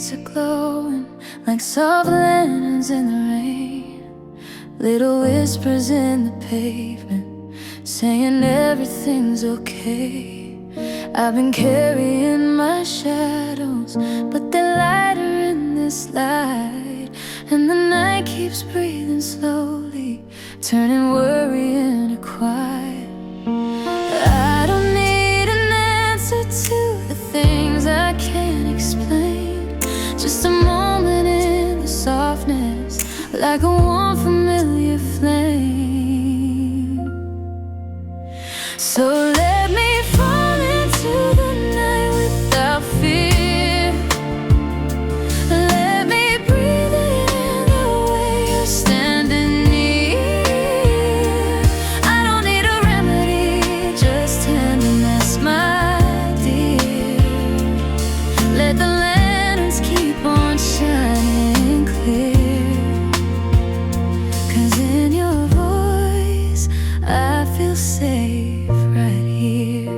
trees are glowing like soft lanterns in the rain. Little whispers in the pavement saying everything's okay. I've been carrying my shadows, but they're lighter in this light. And the night keeps breathing slowly, turning worry into quiet. I don't need an answer to the things I can't explain. Just a moment in the softness, like a warm familiar flame. So let me fall into the night without fear. Let me breathe in the way you're standing near. I don't need a remedy, just tenderness, my dear. Let the lanterns keep on shining clear. 'Cause in your voice I feel safe right here.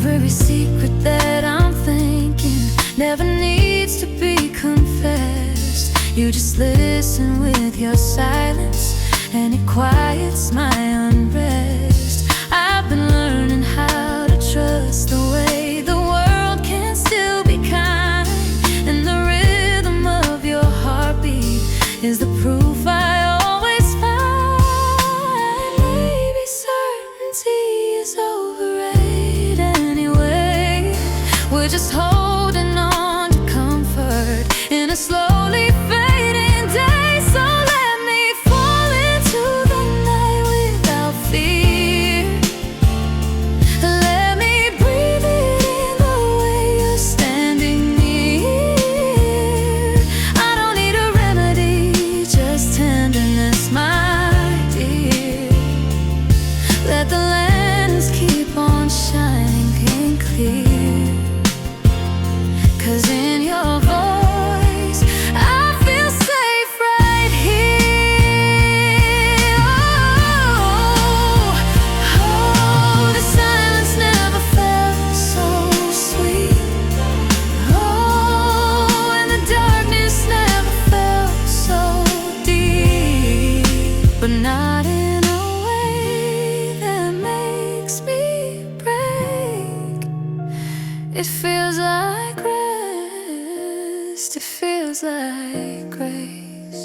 Every secret that I'm thinking never needs to be confessed. You just listen with your silence, and it quiets my unrest. I've been learning how to trust the way the world can still be kind, and the rhythm of your heartbeat is the proof I always find. Maybe certainty is overrated anyway. We're just holding on to comfort in a slowly fading day. So let me fall into the night without fear. Let me breathe in the way you're standing near. I don't need a remedy, just tenderness, my dear. Let the lanterns keep on shining clear. 'Cause in your voice I feel safe right here. Oh, the silence never felt so sweet. Oh, and the darkness never felt so deep. But not in a way that makes me break. It feels like rest, it feels like grace.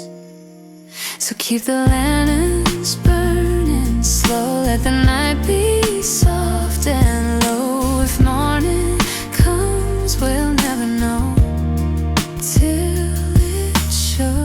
So keep the lanterns burning slow, let the night be soft and low. If morning comes, we'll never know till it shows.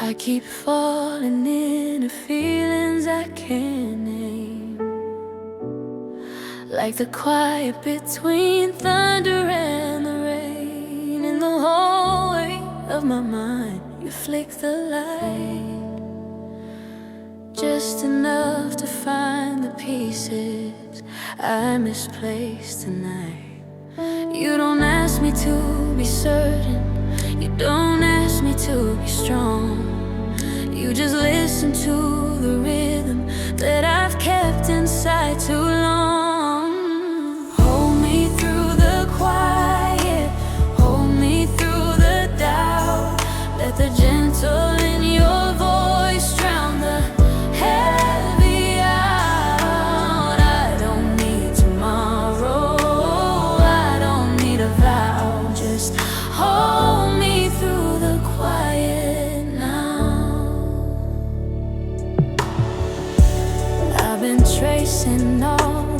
I keep falling into feelings I can't name, like the quiet between thunder and the rain. In the hallway of my mind, you flick the light, just enough to find the pieces I misplaced tonight. You don't ask me to be certain, you don't ask me to be strong. You just listen to the rhythm that I've kept inside too long. Hold me through the quiet, hold me through the doubt. Let the gentle in your voice drown the heavy out. I don't need tomorrow, I don't need a vow. Just hold me through the quiet now. I've been tracing all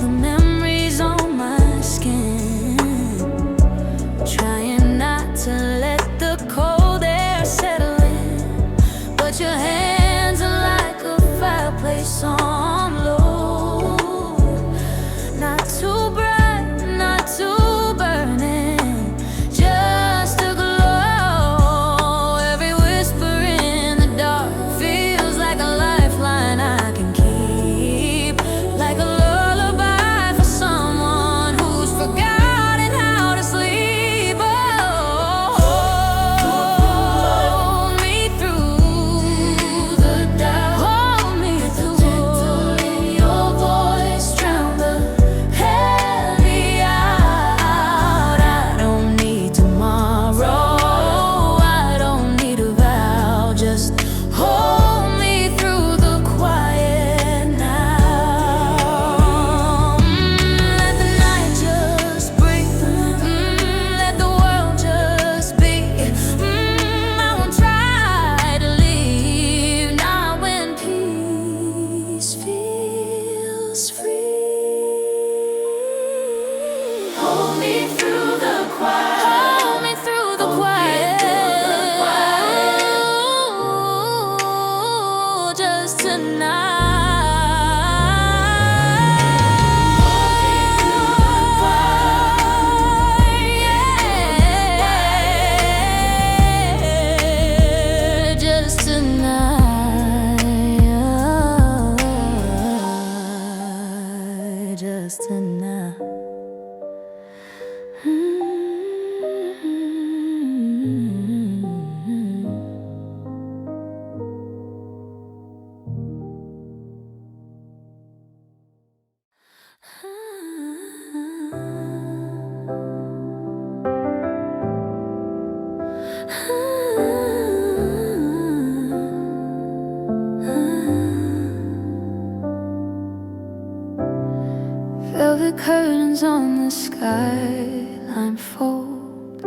skyline fold.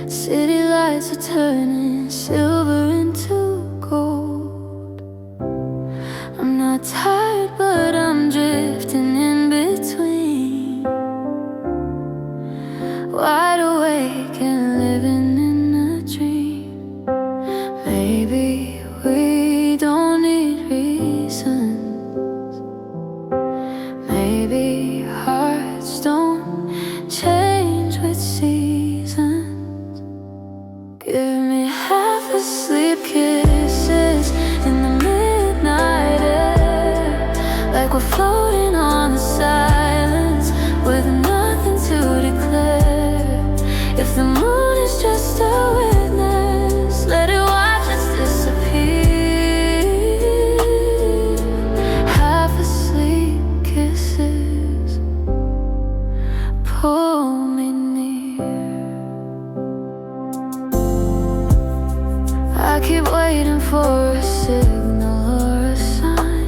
City lights are turning silver into gold. I'm not tired, but I'm drifting in between, wide awake and living in a dream. Maybe we don't need reasons. Maybe hearts don't change with seasons. Give me half asleep kisses in the midnight air, like we're floating on the silence with nothing to declare. If the moon is just a witness, let it watch us disappear. Half asleep kisses pull me near. I keep waiting for a signal or a sign,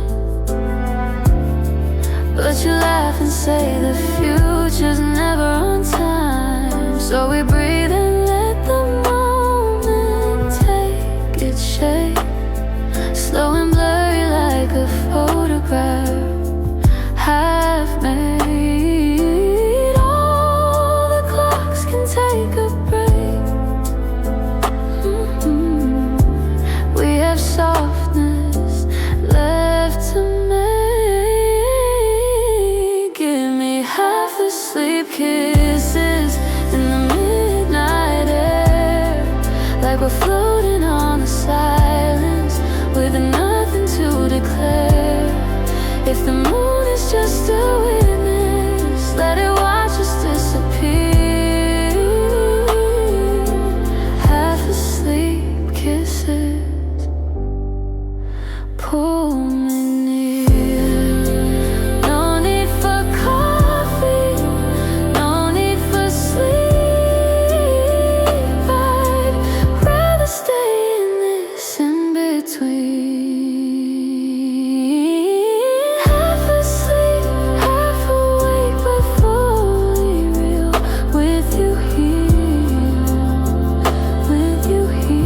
but you laugh and say the future's never on time. So we breathe and let the moment take its shape, slow and blurry like a photograph half made. All the clocks can take a break. We have softness left to make. Give me half asleep kisses in the midnight air, like we're floating on the silence with nothing to declare. If the moon is just a witness, let it watch us disappear. Half asleep kisses pull me near. No need for coffee, no need for sleep. I'd rather stay in this in between. Half asleep, half awake, but fully real with you here, with you here.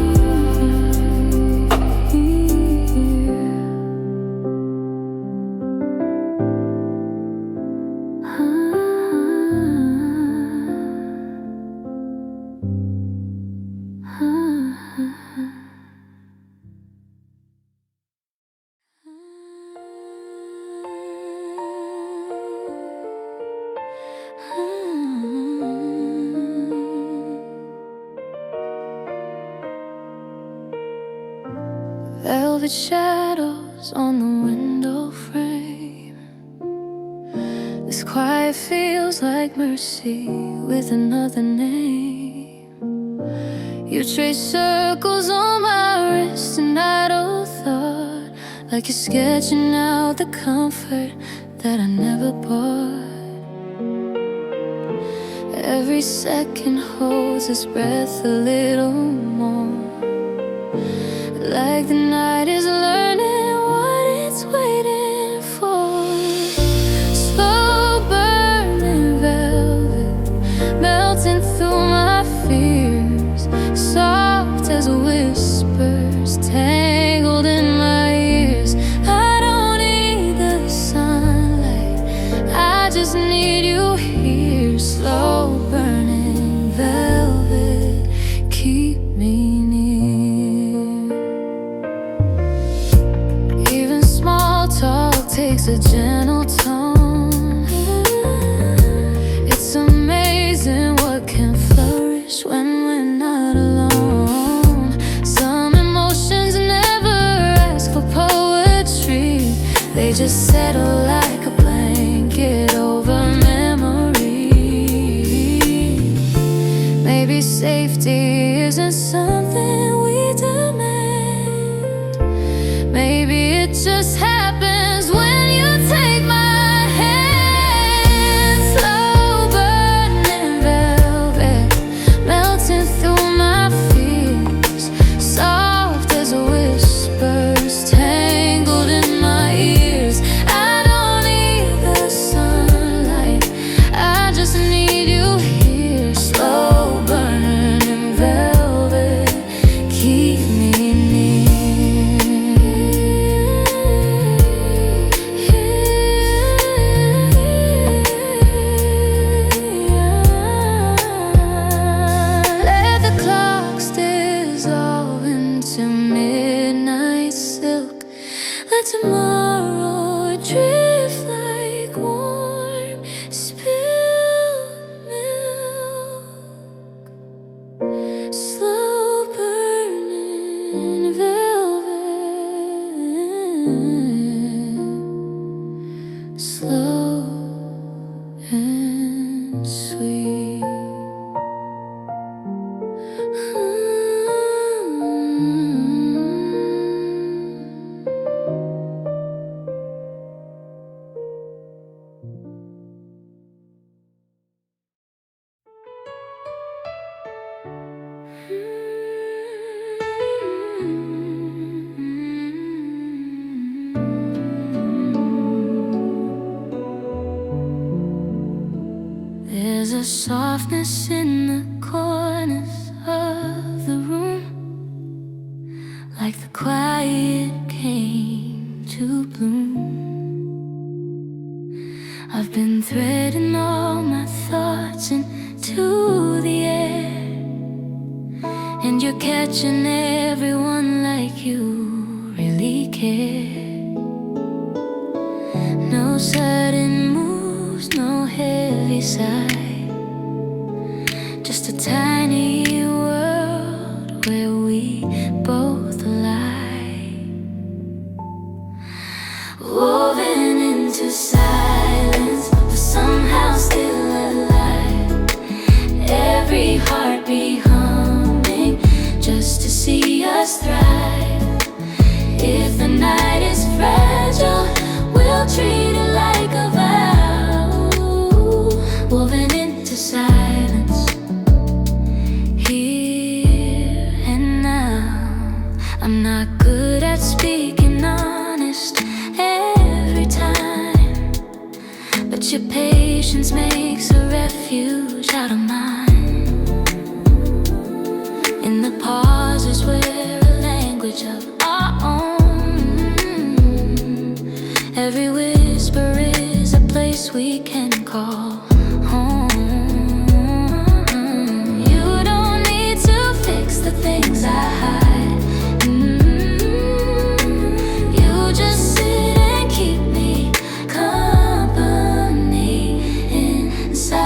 Velvet shadows on the window frame. This quiet feels like mercy with another name. You trace circles on my wrist and idle thought, like you're sketching out the comfort that I never bought. Every second holds its breath a little more, like the night is learning what it's waiting for. Slow burning velvet, melting through my fears, soft as whispers, tangled in my ears. I don't need the sunlight, I just need you here. Slow burning velvet, keep me near. Even small talk takes a gentle tone. It's amazing what can flourish when we're not alone. Some emotions never ask for poetry, they just settle like a blanket over memory. Maybe safety isn't something we demand. Maybe it just happens when you take my hand. Slow burning velvet, melting through my fears, soft as whispers, tangled in my ears. I don't need the sunlight, I need you here. Slow burning velvet, keep me Let the clocks dissolve into midnight silk. Let tomorrow drift like warm spilled milk. Slow burning velvet, slow and sweet. There's a softness in the corners of the room, like the quiet came to bloom. I've been threading all my thoughts into the air, and you're catching everyone like you really care. No sudden moves, no heavy sigh, just a tiny world where we both lie, woven into silence, but somehow still alive. Every heartbeat humming just to see us thrive. If the night is fragile, we'll treat it like a vow, woven into silence, here and now. I'm not good at speaking honest every time, but your patience makes a refuge out of mine. In the pauses we're a language of our own. Every whisper is a place we can call home. You don't need to fix the things I hide. You just sit and keep me company inside,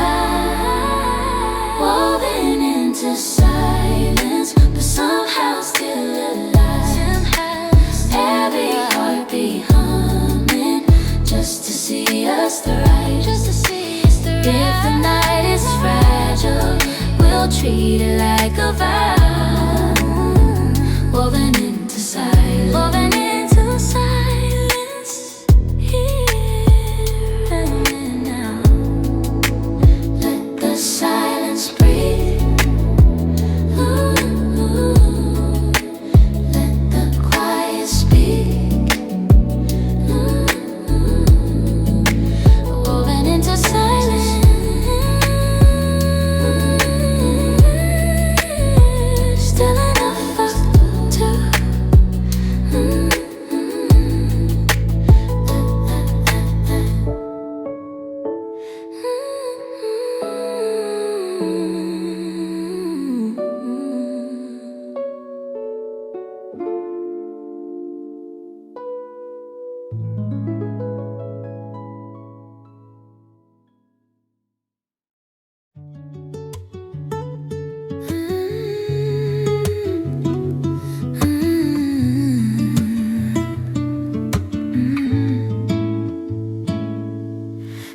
woven into silence, but somehow still alive. Every heartbeat humming just to see us thrive. If the night is fragile, we'll treat it like a vow, woven into silence, woven into silence, here and now. Let the silence breathe. Ooh, let the quiet speak. Woven into silence, still enough for two.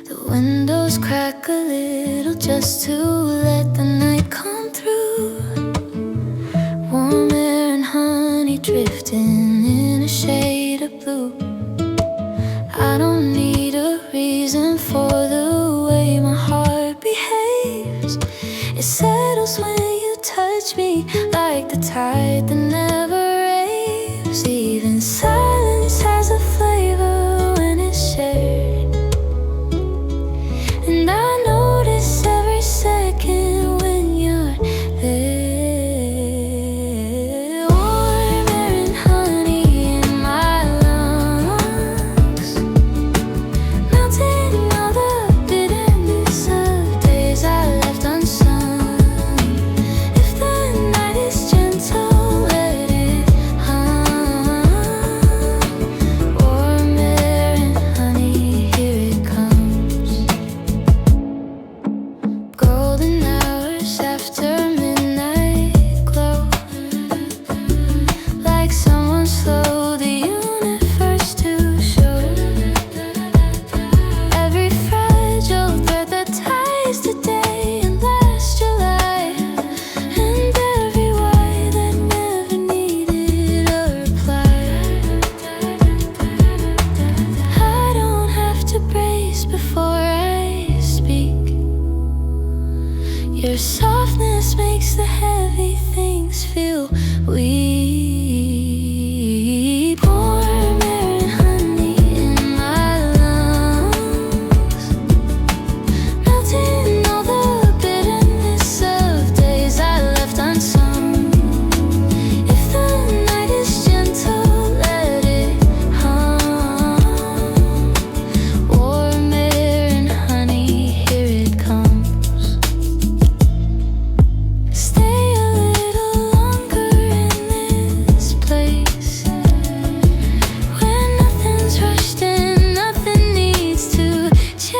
The windows crack a little just to let the night come through. Warm air and honey drifting in a shade of blue. I don't need a reason for the way my heart behaves. It settles when you touch me like the tide that never raves. Even silence has a flavor when it's shared. And I notice Your softness makes the heavy things feel weak. Warm air and honey in my lungs, melting all the bitterness of days I left unsung. If the night is gentle, let it hum. Warm air and honey, here it comes. Stay a little longer in this place, where nothing's rushed and nothing needs to chase.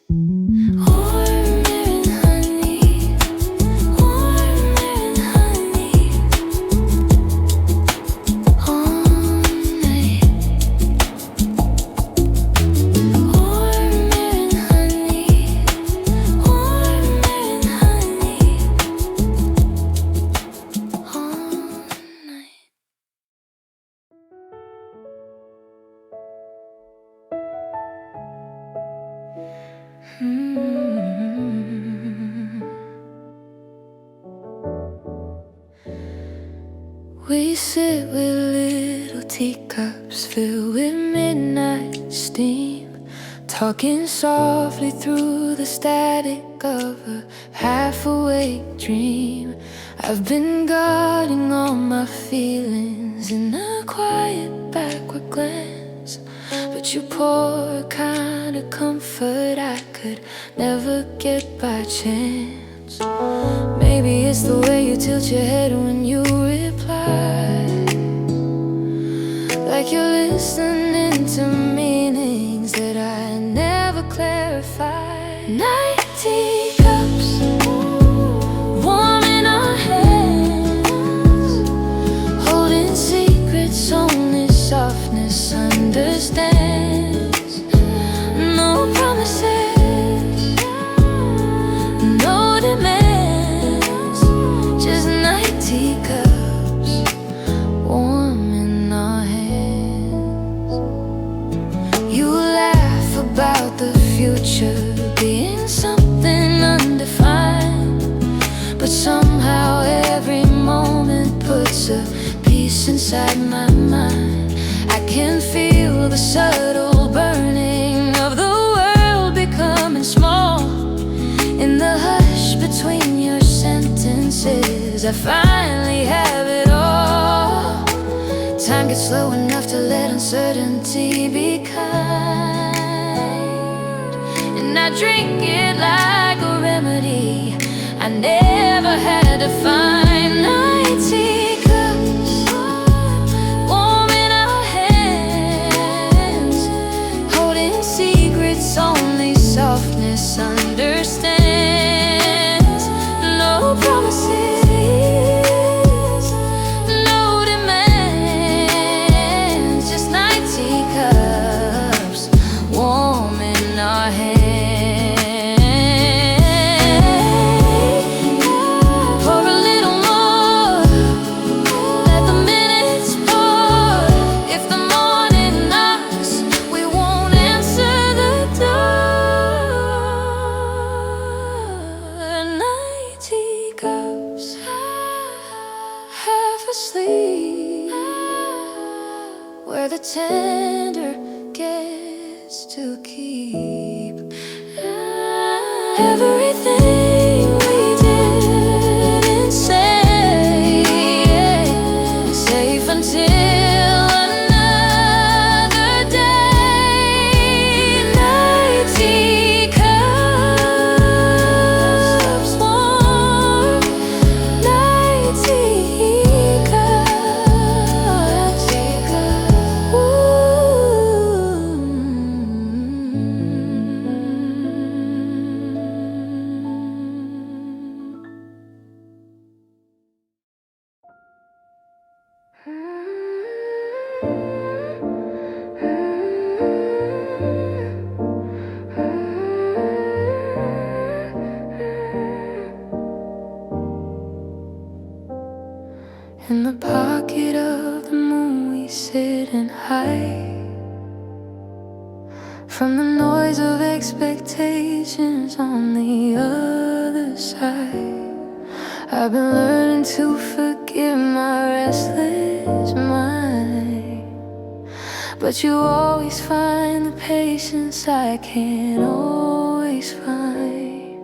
Warm air and honey, warm air and honey, all night. Warm air and honey, warm air and honey, all night. We sit with little teacups filled with midnight steam, talking softly through the static of a half-awake dream. I've been guarding all my feelings in a quiet backward glance, but you pour a kind of comfort I could never get by chance. Maybe it's the way you tilt your head when you reply, like you're listening to meanings that I never clarify. Night teacups, warm in our hands, holding secrets only softness understands. No promises, no demands, just night teacups, warm in our hands. You laugh about the future being something undefined, but somehow every moment puts a piece inside my mind. I can feel the subtle burning of the world becoming small. In the hush between your sentences, I finally have it all. Time gets slow enough to let uncertainty be kind, and I drink it like a remedy I never had to find. Night teacups, warm in our hands, holding secrets only softness understands. No promises, no demands, just night teacups, warm in our hands. For a little more, let the minutes pour. If the morning knocks, we won't answer the door. Night teacups, half asleep, where the tender gets to keep everything we didn't say, safe until another day. Night teacups, warm, night teacups, ooh. from the noise of expectations on the other side. I've been learning to forgive my restless mind, but you always find the patience I can't always find.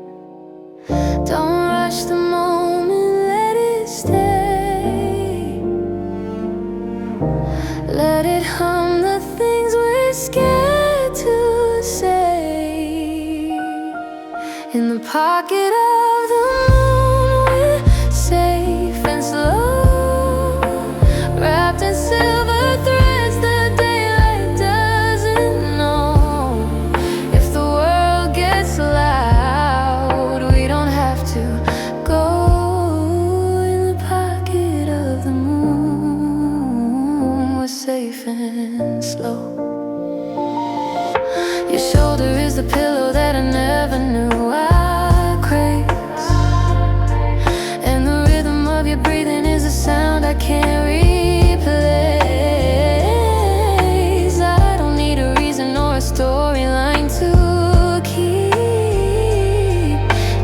Don't rush the moment, let it stay. Let it hum the things we're scared to say. In the pocket of the moon, we're safe and slow, wrapped in silver threads. The daylight doesn't know. If the world gets loud, we don't have to go. In the pocket of the moon, we're safe and slow. Your shoulder is the pillow that I never knew I craved, and the rhythm of your breathing is a sound I can't replace. I don't need a reason or a storyline to keep,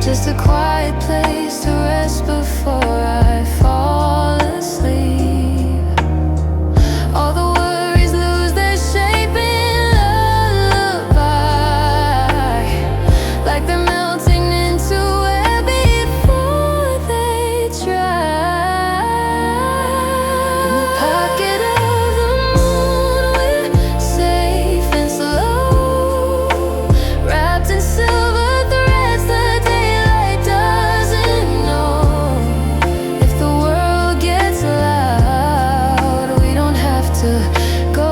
just a quiet place to rest before I fall asleep. All the worries lose their shape in lullaby, like they're melting into air before they dry. In the pocket of the moon, we're safe and slow, wrapped in silver threads. The daylight doesn't know. If the world gets loud, we don't have to go.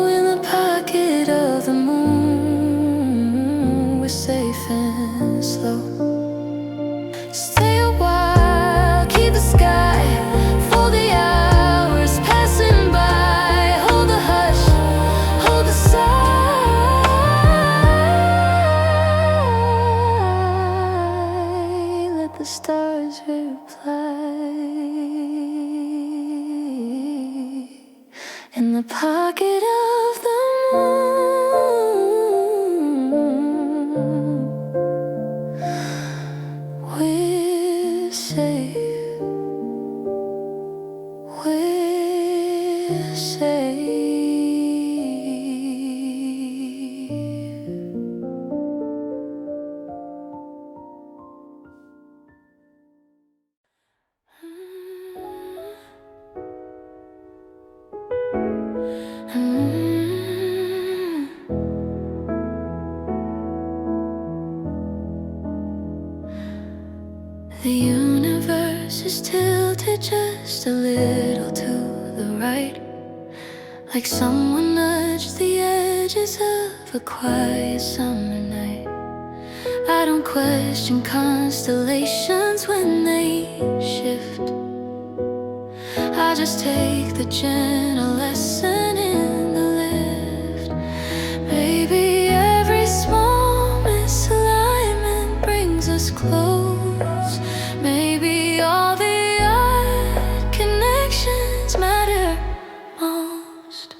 In the pocket of the moon, we're safe and slow. Stay a while, keep the sky for the hours passing by. Hold the hush, hold the sigh. Let the stars reply. In the pocket of the moon, we're safe, we're safe. The universe is tilted just a little to the right, like someone nudged the edges of a quiet summer night. I don't question constellations when they shift. I just take the gentle lesson in the lift. Baby, every small misalignment brings us close. Maybe all the odd connections matter most.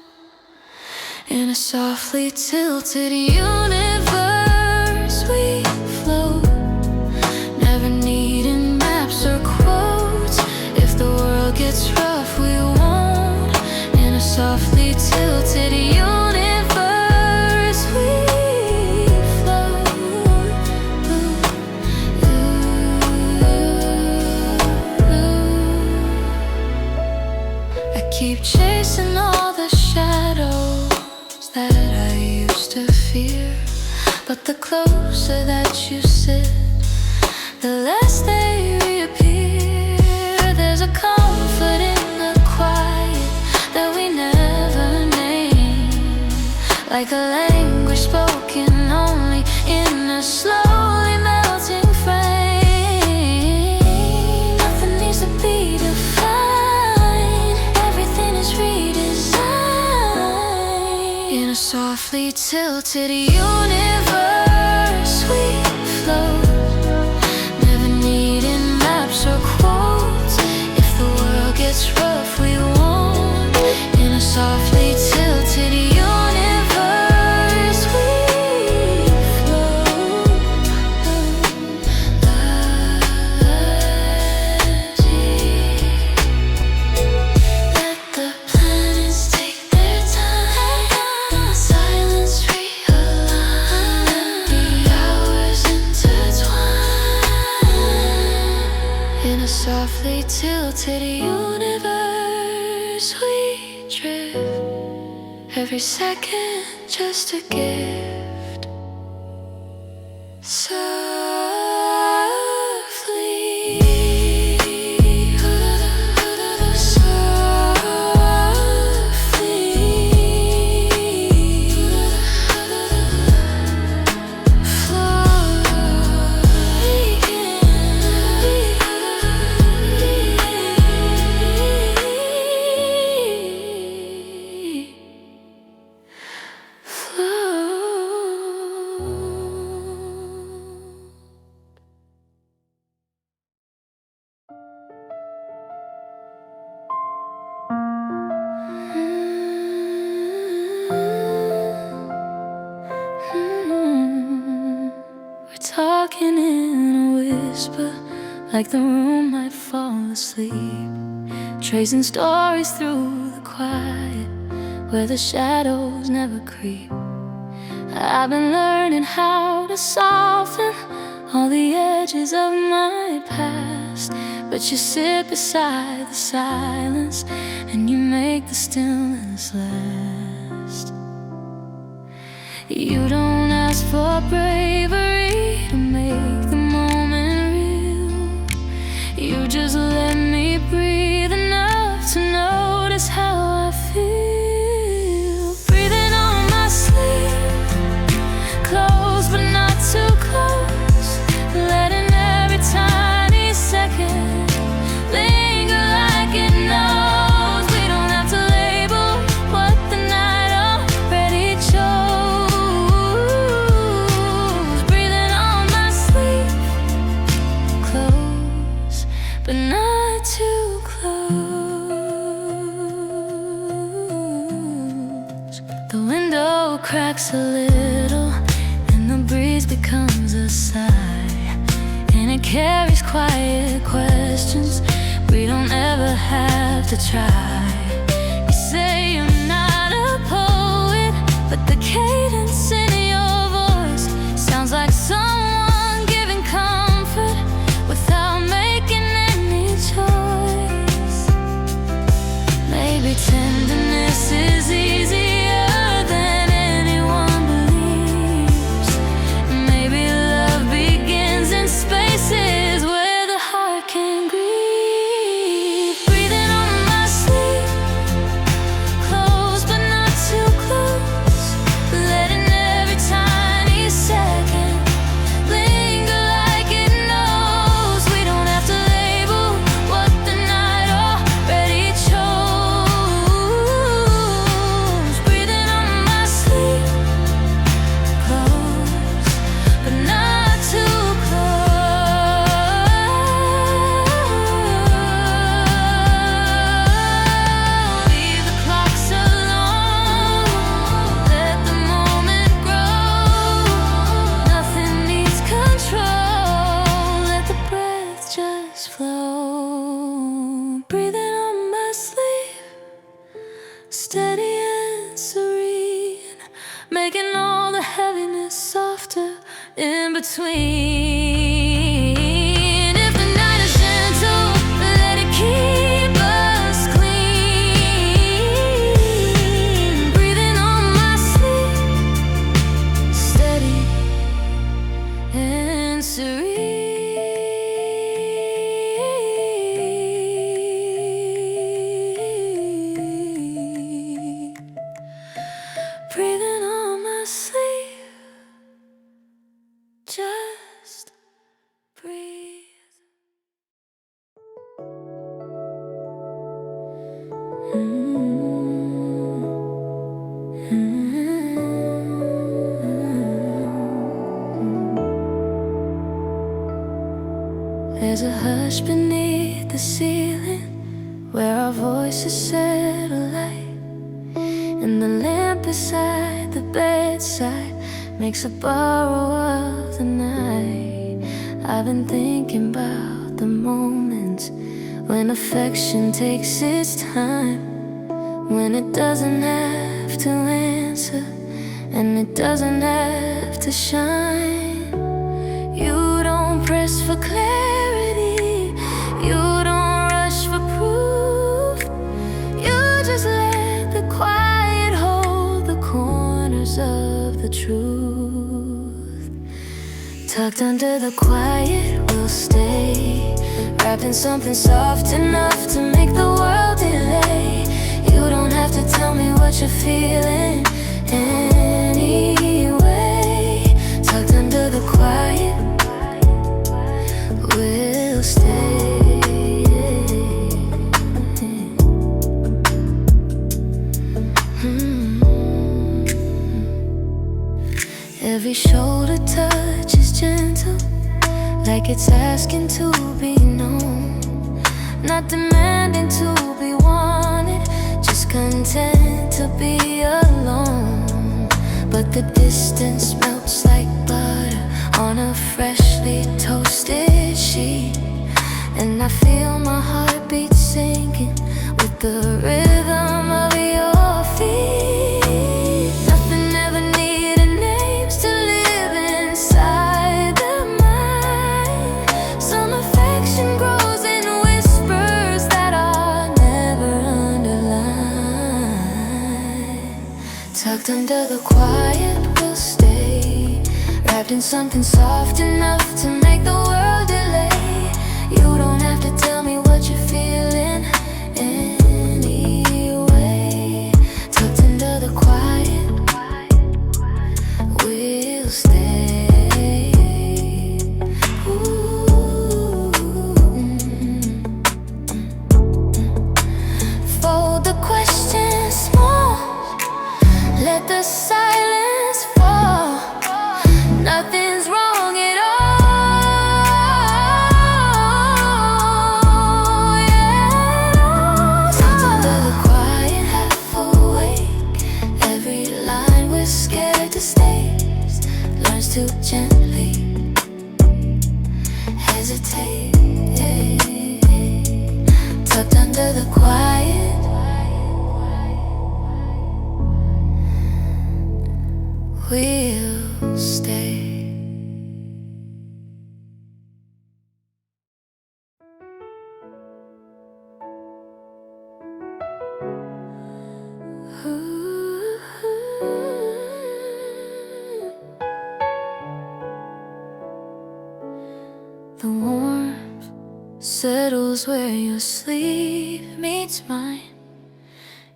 In a softly tilted universe we float, never needing maps or quotes. If the world gets rough, we won't. In a softly tilted universe we float. I keep chasing all the shadows that I used to fear, but the closer that you sit, the less they reappear. There's a comfort in the quiet that we never name, like a language spoken only in a slowly melting frame. Nothing needs to be defined, everything is redesigned. In a softly tilted universe we float, never needing maps or quotes. If the world gets rough, we won't. In a softly tilted universe softly tilted universe we drift, every second just a gift. Talking in a whisper, like the room might fall asleep, tracing stories through the quiet, where the shadows never creep. I've been learning how to soften all the edges of my past, but you sit beside the silence and you make the stillness last. You don't ask for bravery to make the moment real. You just let me breathe enough to notice how I feel. Breathing on my sleeve, close but not too close, letting every tiny second linger like it knows. We don't have to label what the night already chose. Breathing on my sleeve, close but not too close. The window cracks a little and the breeze becomes a sigh, and it carries quiet questions we don't ever have to try. You say you're not a poet, but the cadence in your voice sounds like someone giving comfort without making any choice. Maybe tenderness is easier than anyone believes. Maybe love begins in spaces where the heart can grieve. Breathing on my sleeve, close but not too close, letting every tiny second linger like it knows. We don't have to label what the night already chose. Breathing on my sleeve, close but not too close. Leave the clocks alone, let the moment grow. Nothing needs control, let the breath just flow. Breathing on my sleeve, steady and serene, making all the heaviness softer in between. If the night is gentle, let it keep us clean. Breathing on my sleeve, steady and serene. Breathing on my sleeve, just breathe. There's a hush beneath the ceiling where our voices set alight, and the lamp beside the bedside makes a borrow of the night. I've been thinking about the moments when affection takes its time, when it doesn't have to answer and it doesn't have to shine. You don't press for clarity, You don't rush for proof. You just let the quiet hold the corners of the truth. Tucked under the quiet, we'll stay, wrapped in something soft enough to make the world delay. You don't have to tell me what you're feeling anyway. Tucked under the quiet, we'll stay. Every shoulder touch is gentle, like it's asking to be known, not demanding to be wanted, just content to be alone. But the distance melts like butter on a freshly toasted sheet, and I feel my heartbeat sinking with the rhythm of your feet. Nothing ever needed names to live inside the mind. Some affection grows in whispers that are never underlined. Tucked under the quiet, we'll stay, wrapped in something soft enough to make the world delay. You don't have to tell me what you're feeling anyway. Tucked under the quiet, we'll stay. Ooh. Fold the questions small, let the silence fall. Nothing's wrong at all. Yeah. Tucked under the quiet, half awake, every line we're scared to stay learns to gently hesitate. Tucked under the quiet, we'll stay. The warmth settles where your sleep meets mine,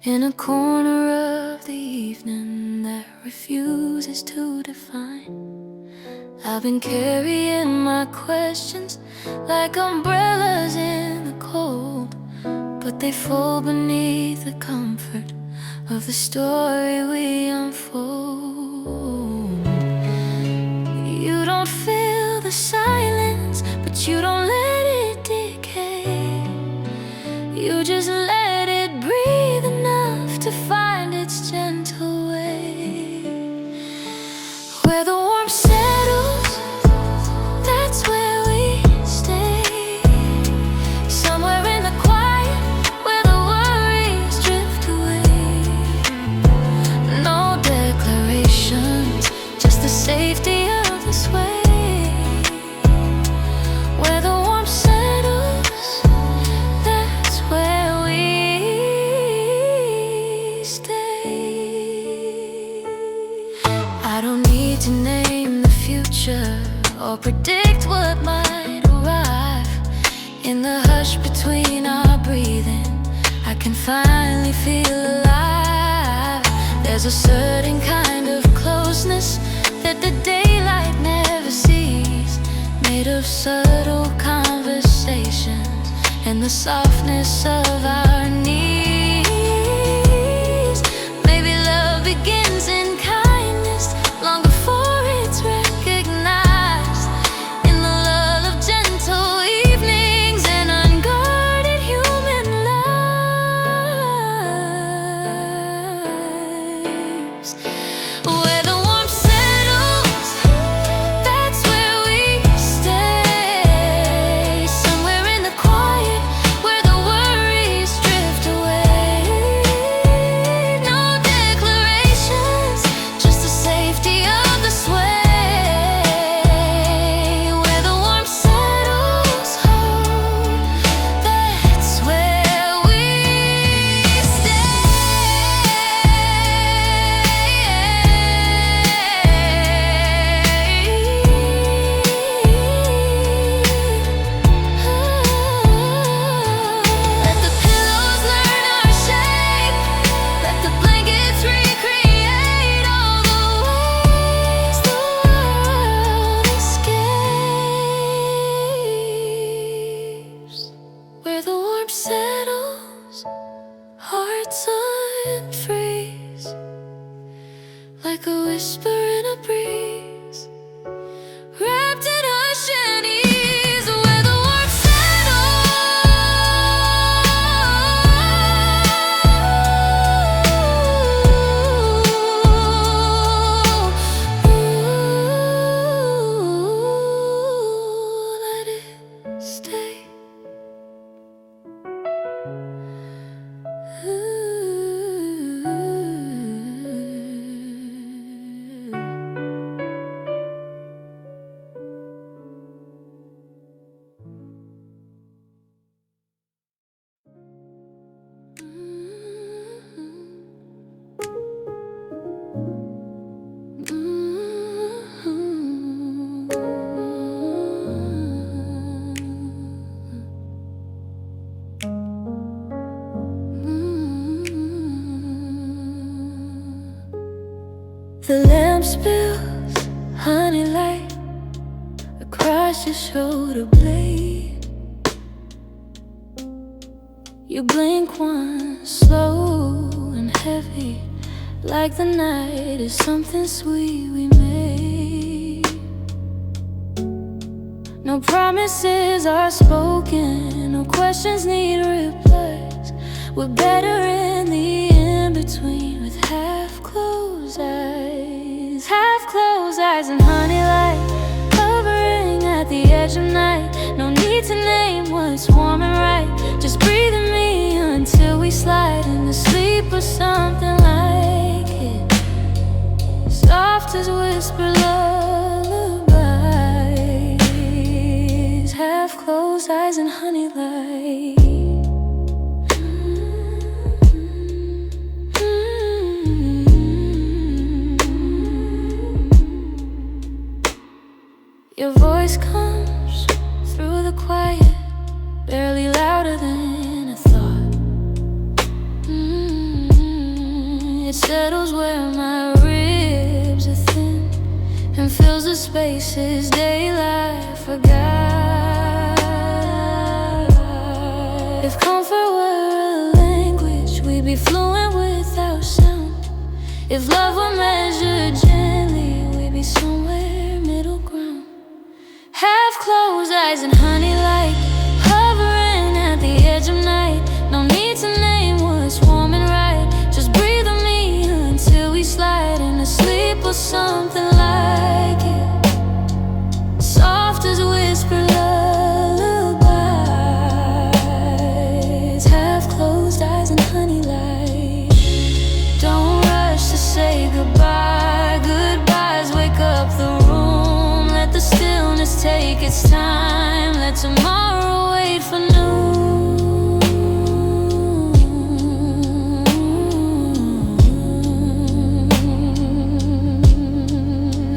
in a corner of the evening that refuses to define. I've been carrying my questions like umbrellas in the cold, but they fall beneath the comfort of the story we unfold. You don't feel the silence, but you don't let it decay. You just let it breathe enough to find its gentle way. Where the warmth settles, that's where we stay. Somewhere in the quiet, where the worries drift away. No declarations, just the safety of this way. Where the warmth settles, that's where we stay. I don't need to name the future or predict what might arrive. In the hush between our breathing, I can finally feel alive. There's a certain kind of closeness that the daylight never sees, made of subtle conversations and the softness of our knees. Maybe love begins in kindness long before it's recognized, in the lull of gentle evenings and unguarded human lives. Where the warmth settles, that's where we stay. Somewhere in the quiet, where the worries drift a breeze, wrapped in ocean ease, where the warmth The lamp spills honey light across your shoulder blade. You blink once, slow and heavy, like the night is something sweet we made. No promises are spoken, no questions need replies. We're better in the in-between with half-closed eyes, half-closed eyes and honey light hovering at the edge of night. No need to name what's warm and right. Just breathe in me until we slide into sleep or something like it, soft as whisper lullabies, half-closed eyes and honey light. Your voice comes through the quiet, barely louder than a thought. It settles where my ribs are thin and fills the spaces daylight forgot. If comfort were a language, we'd be fluent without sound. If love were measured gently, we'd be somewhere middle ground. Half-closed eyes and honey light hovering at the edge of night. No need to name what's warm and right. Just breathe on me until we slide into sleep or something like it, soft as whisper lullabies, half-closed eyes and honey light. Don't rush to say goodbye, goodbyes wake up the room. Let the stillness take its time, let tomorrow wait for noon.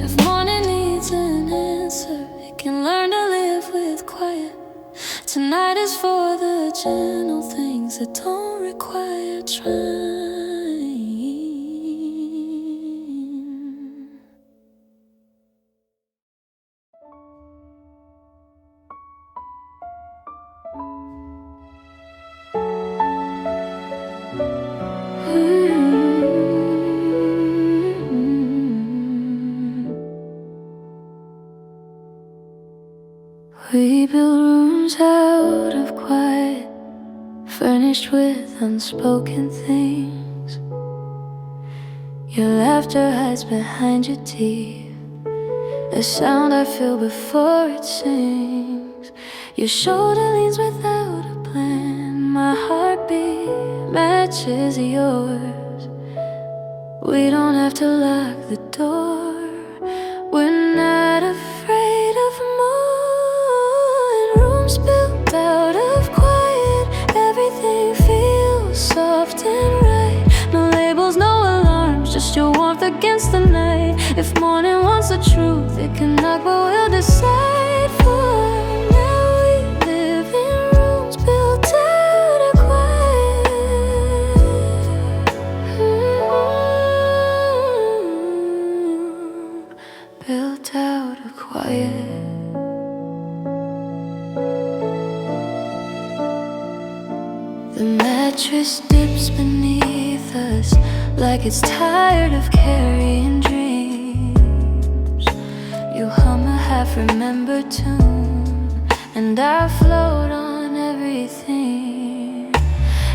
If morning needs an answer, it can learn to live with quiet. Tonight is for the gentle things that don't require trying. We build rooms out of quiet, furnished with unspoken things. Your laughter hides behind your teeth, a sound I feel before it sings. Your shoulder leans without a plan, my heartbeat matches yours. We don't have to lock the door, we're not afraid of more. Rooms built out of quiet, everything feels soft and right. No labels, no alarms, just your warmth against the night. If morning wants the truth, it can knock, but we'll decide. For now we live in rooms built out of quiet, built out of quiet. The mattress dips beneath us like it's tired of carrying dreams. remember tune, and I float on everything.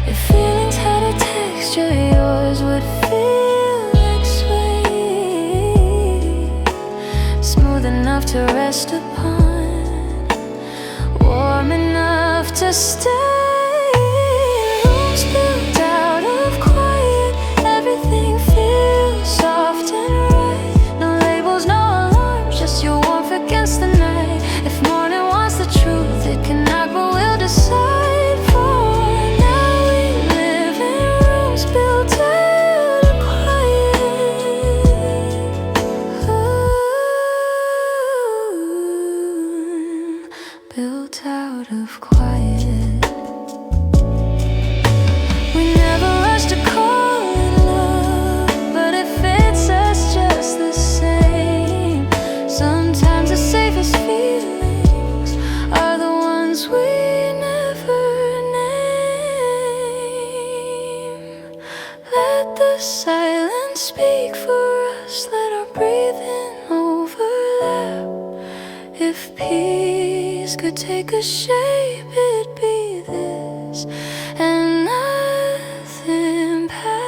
If feelings had a texture, yours would feel like sweet, smooth enough to rest upon, warm enough to stay. Rooms built out of quiet, everything feels soft and right. No labels, no alarms, just your warmth against the night. If morning wants the truth, it can knock, but we'll decide for now. We live in rooms built out of quiet. Built out of quiet. We never rush to call it love, but it fits us just the same. Sometimes the safest feelings are the ones we never name. Let the silence speak for us, let our breathing overlap. If peace could take a shape, it'd be this and nothing past.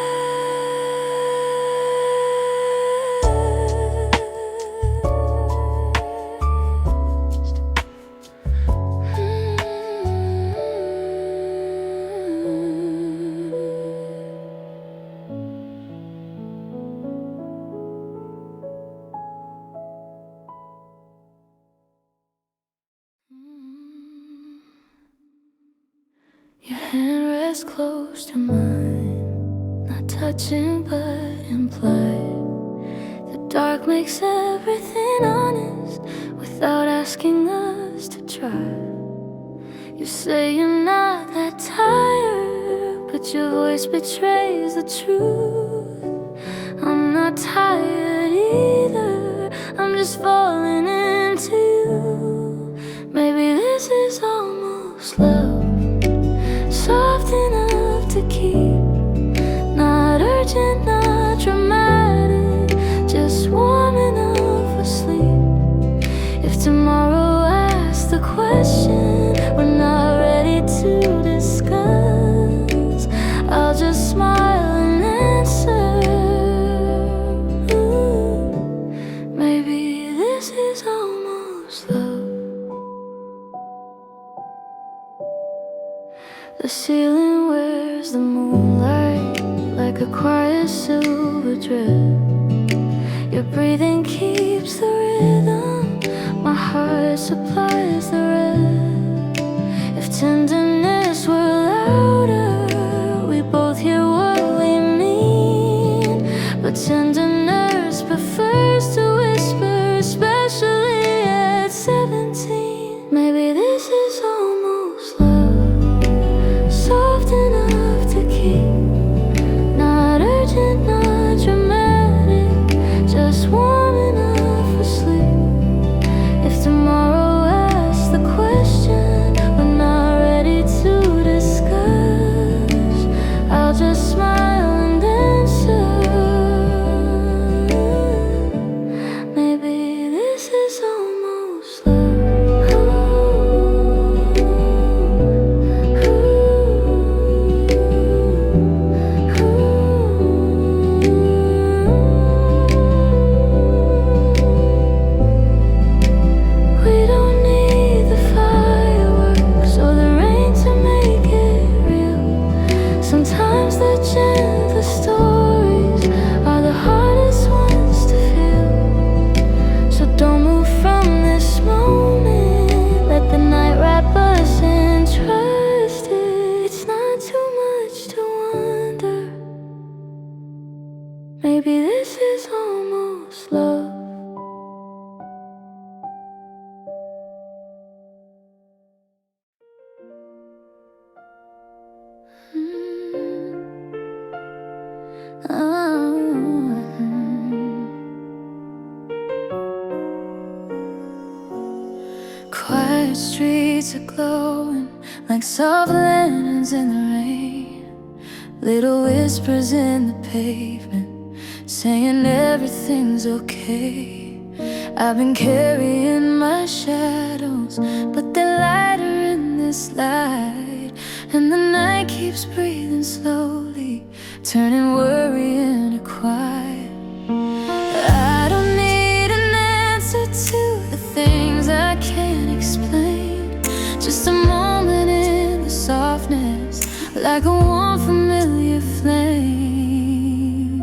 Your hand rests close to mine, not touching but implied. The dark makes everything honest without asking us to try. You say you're not that tired, but your voice betrays the truth. I'm not tired either, I'm just falling into you. Maybe this is almost love, soft enough to keep, not urgent, not dramatic, just warm enough for sleep. If tomorrow asks the question we're not ready to discuss, I'll just smile and answer. Maybe this is almost love. The ceiling wears the moonlight like a quiet silver thread. Your breathing keeps the rhythm, my heart supplies the red. If tenderness were louder, we both hear what we mean. But tenderness prefers to whisper, especially at 17. Maybe this is almost love, soft enough to keep, not urgent, not dramatic, just warm enough for sleep. If tomorrow asks the question we're not ready to discuss, I'll just smile and answer. Maybe this is almost love. We don't need the fireworks or the rain to make it real. Sometimes the gentlest stories are the hardest ones to feel. So don't move from this moment, let the night wrap us in trust it. It's not too much to wonder. Maybe this is almost love. Quiet streets are glowing like soft lanterns in the rain. Little whispers in the pavement saying everything's okay. I've been carrying my shadows, but they're lighter in this light. And the night keeps breathing slowly, turning worry into quiet. I don't need an answer to the things I can't explain. Just a moment in the softness, like a warm familiar flame.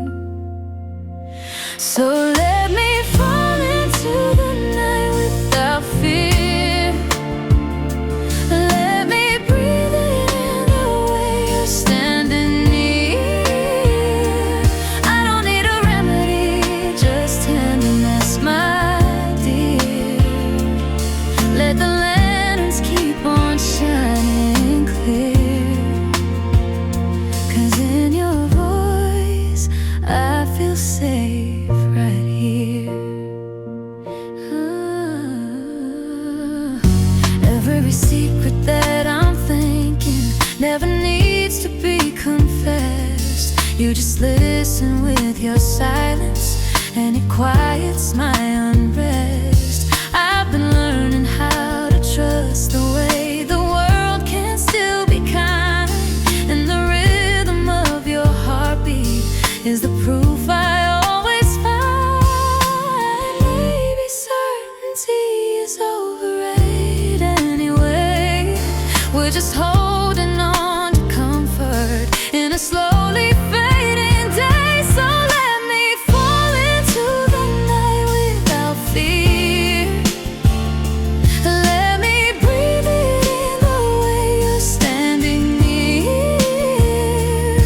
So let me fall into the night without fear. Let me breathe in the way you're standing near. I don't need a remedy, just tenderness, my dear. Let the lanterns keep on shining clear. 'Cause in your voice I feel safe right here. Every secret that I'm thinking never needs to be confessed. You just listen with your silence, and it quiets my unrest. I've been learning how to trust the way the world can still be kind, and the rhythm of your heartbeat is the proof I always find. Maybe certainty is overrated anyway. We're just holding on to comfort in a slowly fading day. So let me fall into the night without fear. Let me breathe in the way you're standing near.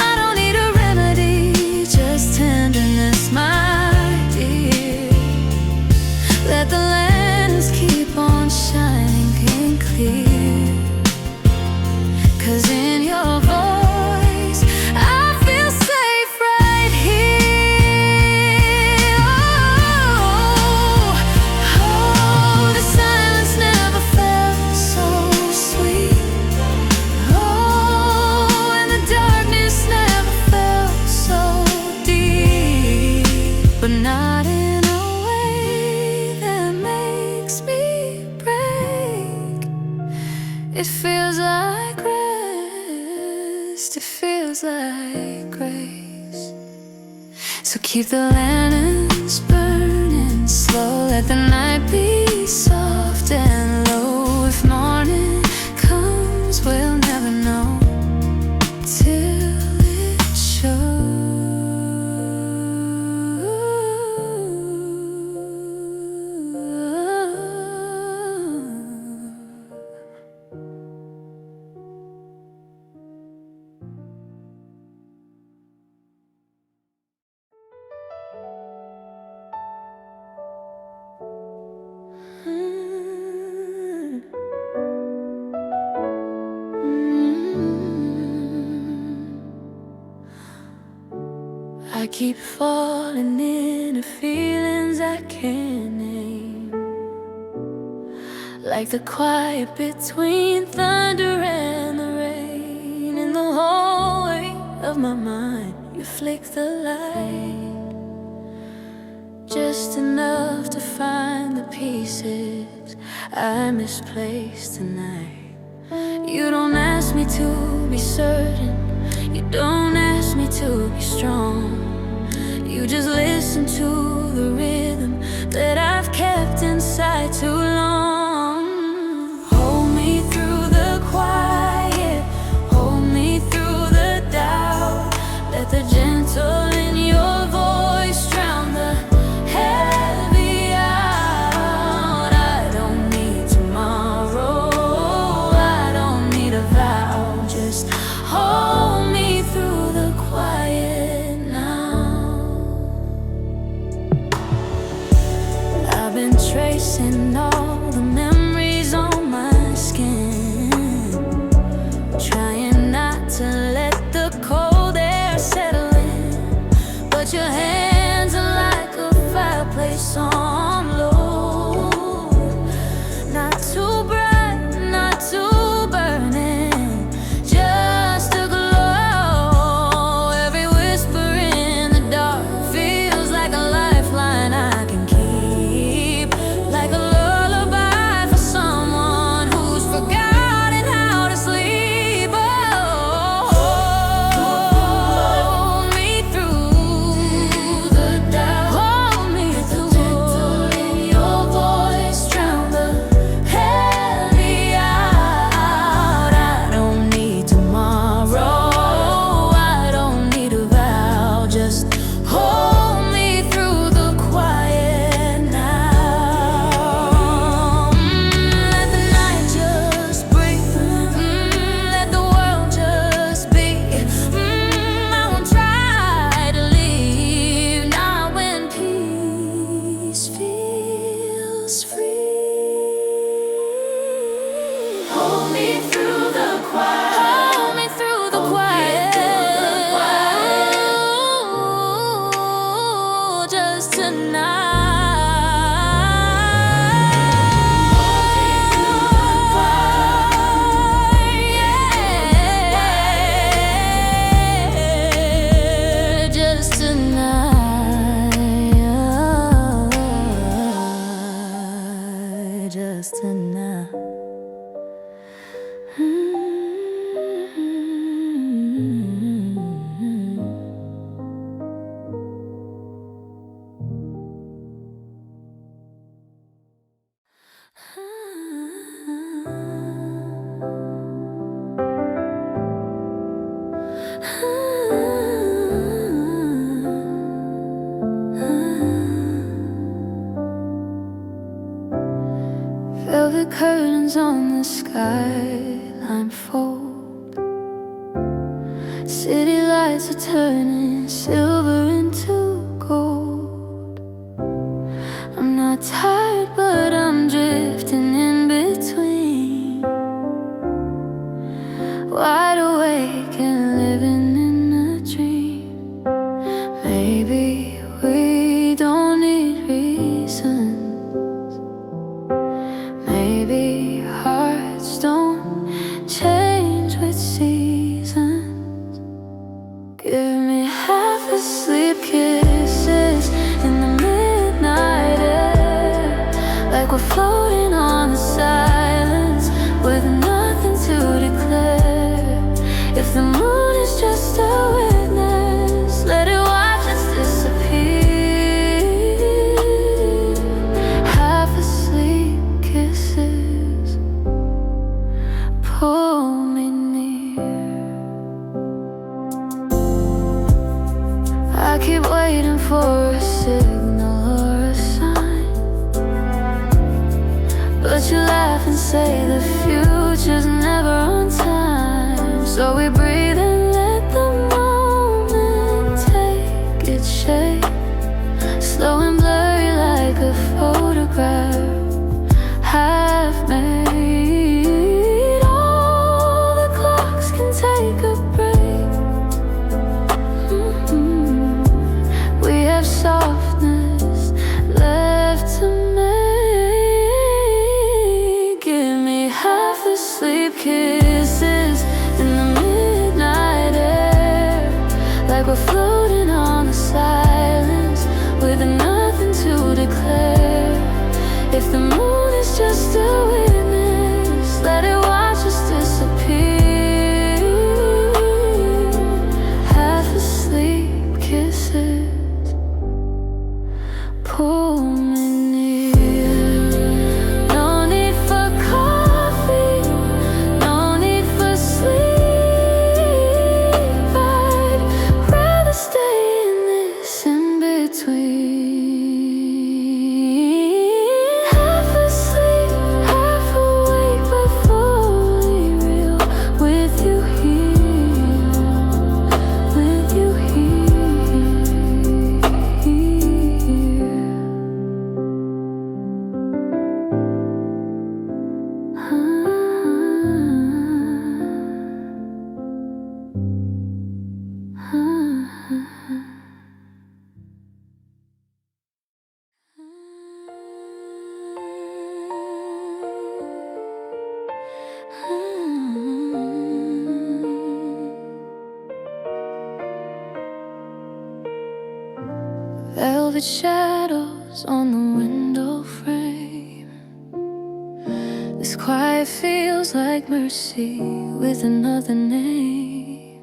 I don't need a remedy, just tenderness, my dear. Let the lanterns keep on shining clear. 'Cause in your voice I feel safe right here. Oh, the silence never felt so sweet. Oh, and the darkness never felt so deep. But not in a way that makes me break. It feels like rest, it feels like grace. So keep the lanterns burning slow, let the night be soft and low. If morning comes, we'll never know till it shows. I keep falling into feelings I can't name, like the quiet between thunder and the rain. In the hallway of my mind, you flick the light, just enough to find the pieces I misplaced tonight. You don't ask me to be certain, you don't ask me to be strong. You just listen to the rhythm that I've kept inside too long. Hold me through the quiet, hold me through the doubt. Let the gentle in your voice drown the heavy out. I don't need tomorrow, I don't need a vow. Just hold me through the quiet now. I've been tracing all the memories on my skin, trying not to let the cold air settle in. But your hands are like a fireplace on low, not too bright, not too burning, just a glow. Every whisper in the dark feels like a lifeline I can keep. us tonight. Velvet curtains on the skyline fold. City lights are turning silver into gold. I'm not tired, but I'm drifting in between, wide awake and living in a dream. Maybe we don't need reasons. Maybe hearts don't change with seasons. Give me half asleep kisses in the midnight air, like we're floating on the silence with nothing to declare. If the moon is just a witness, let it watch us disappear. Half asleep kisses pull me near. I keep waiting for a signal or a sign, but you laugh and say the future's never on time. So we breathe and let the moment take its shape, slow and blurry like a photograph half made. All the clocks can take a break. We have softness left to make. Give me half asleep kisses in the midnight air, like we're floating on the silence with nothing to declare. If the moon is just a witness, let it watch us disappear. Half asleep kisses pull me near. No need for coffee, no need for sleep. I'd rather stay in this in between. Half asleep, half awake, but fully real. With you here, with you Velvet shadows on the window frame. This quiet feels like mercy with another name.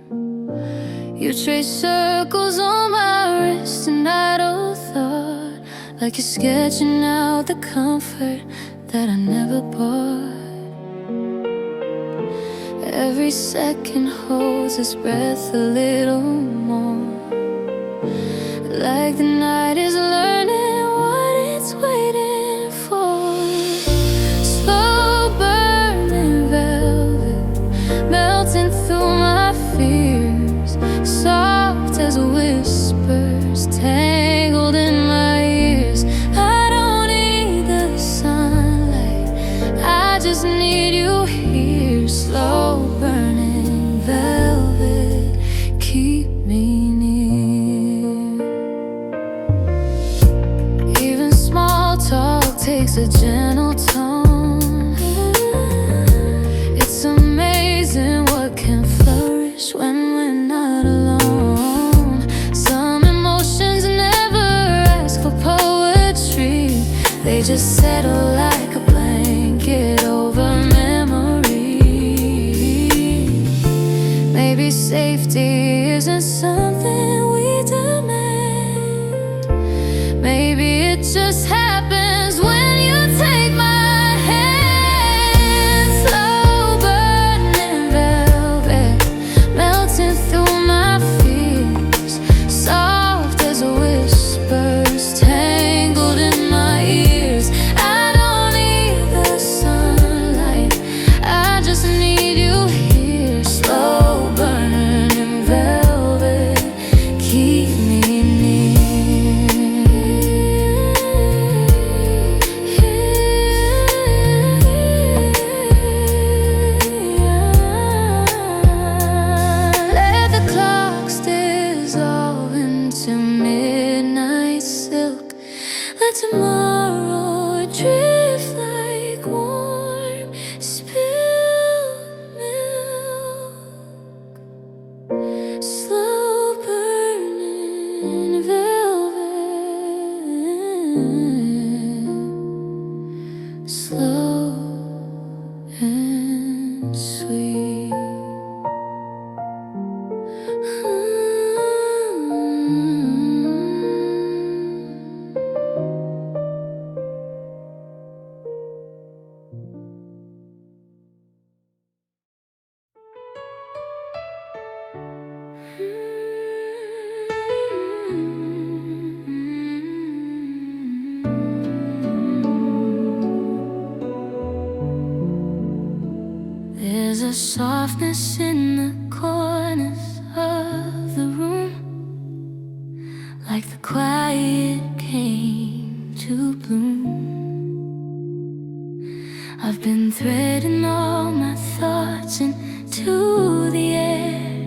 You trace circles on my wrist and idle thought, like you're sketching out the comfort that I never bought. Every second holds its breath a little more, like the night is learning what it's waiting for. Slow burning velvet, melting through my fears, soft as whispers, tangled in my ears. I don't need the sunlight, I just need you here. Slow burning velvet, keep me near. Even small talk takes a gentle tone. It's amazing what can flourish when we're not alone. Some emotions never ask for poetry, they just settle like a blanket. Safety isn't something we demand. Maybe it just happens when you take my hand. Slow burning velvet, melting through my fears. Soft as whispers, tangled in my ears. I don't need the sunlight, I just need you here. Slow burning velvet, keep me Let the clocks dissolve into midnight silk. Let tomorrow drift like warm spilled milk. Slow burning velvet, slow and sweet. There's a softness in the corners of the room, like the quiet came to bloom. I've been threading all my thoughts into the air,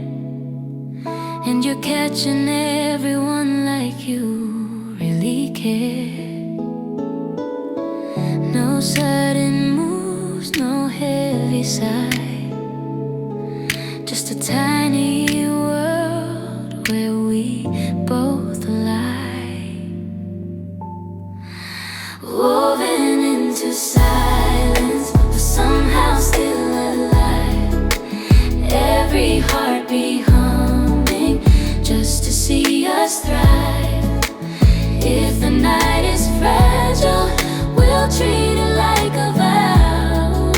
and you're catching everyone like you really care. No sudden moves, no heavy sigh, just a tiny world where we both lie, woven into silence, but somehow still alive. Every heartbeat humming just to see us thrive. If the night is fragile, we'll treat it like a vow,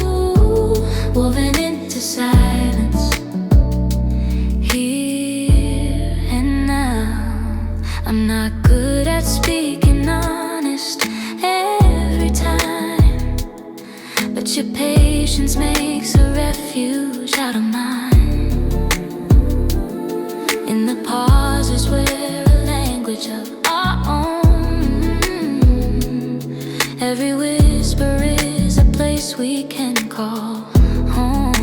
woven into silence, here and now. I'm not good at speaking honest every time, but your patience makes a refuge out of mine. In the pauses where a language of our own, every whisper is a place we can call home.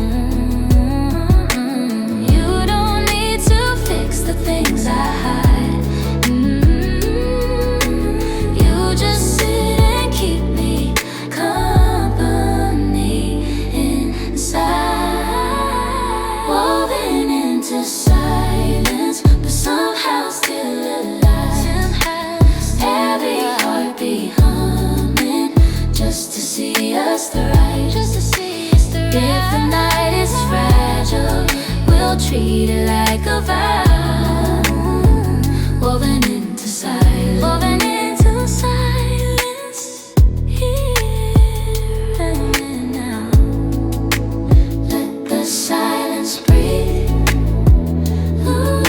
You don't need to fix the things I hide. You just sit and keep me company inside, woven into silence, but somehow still alive. Every heartbeat humming just to see us thrive. If the night is fragile, we'll treat it like a vow, woven into silence, woven into silence, here and now. Let the silence breathe. Ooh,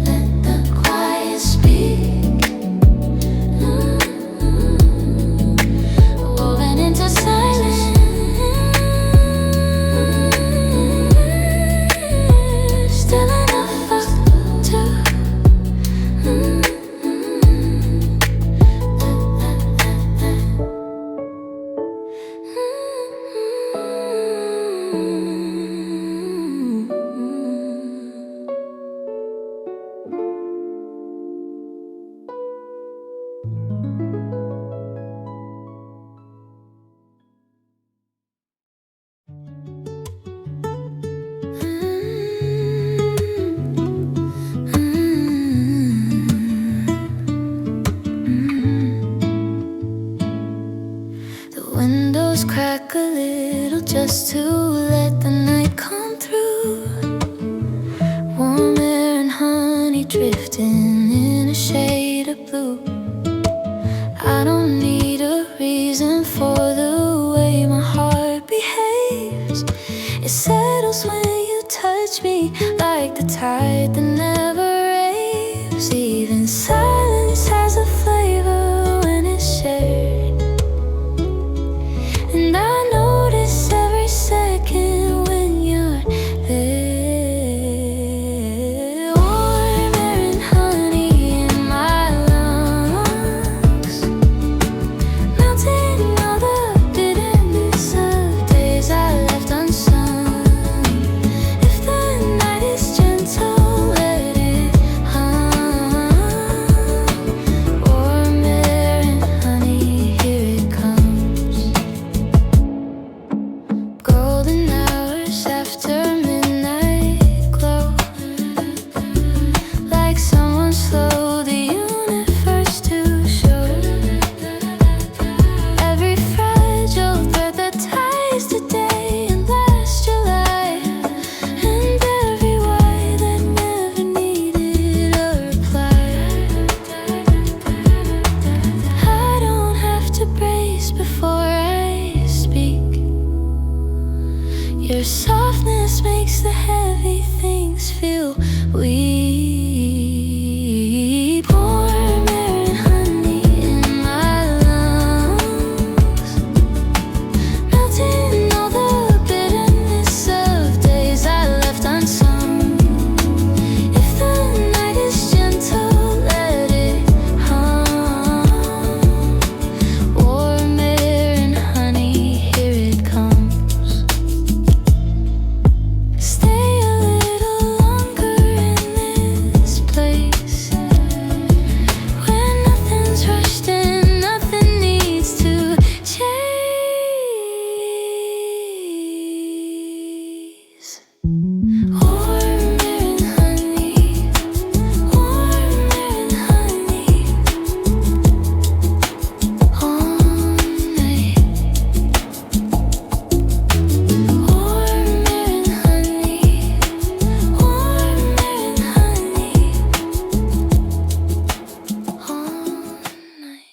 let the quiet speak. Woven into silence, still enough for two. The windows crack a little just to let the night come through. reason for the way my heart behaves. It settles when you touch me, like the tide that never raves. Even silence has a flavor when it's shared, and I notice every second when you're there. Warm air and honey in my lungs, melting all the bitterness of days I left unsung. If the night is gentle, let it hum. Warm air and honey, here it comes. Golden hours after midnight glow, like someone slowed the universe to show. Every fragile thread that ties today and last July, and every why that never needed a reply. I don't have to brace before I speak. Your softness makes the heavy things feel weak. Warm air and honey in my lungs, melting all the bitterness of days I left unsung. If the night is gentle, let it hum. Warm air and honey, here it comes. Stay a little longer in this place, where nothing's rushed and nothing needs to chase. Warm air and honey, warm air and honey, all night. Warm air and honey, warm air and honey, all night.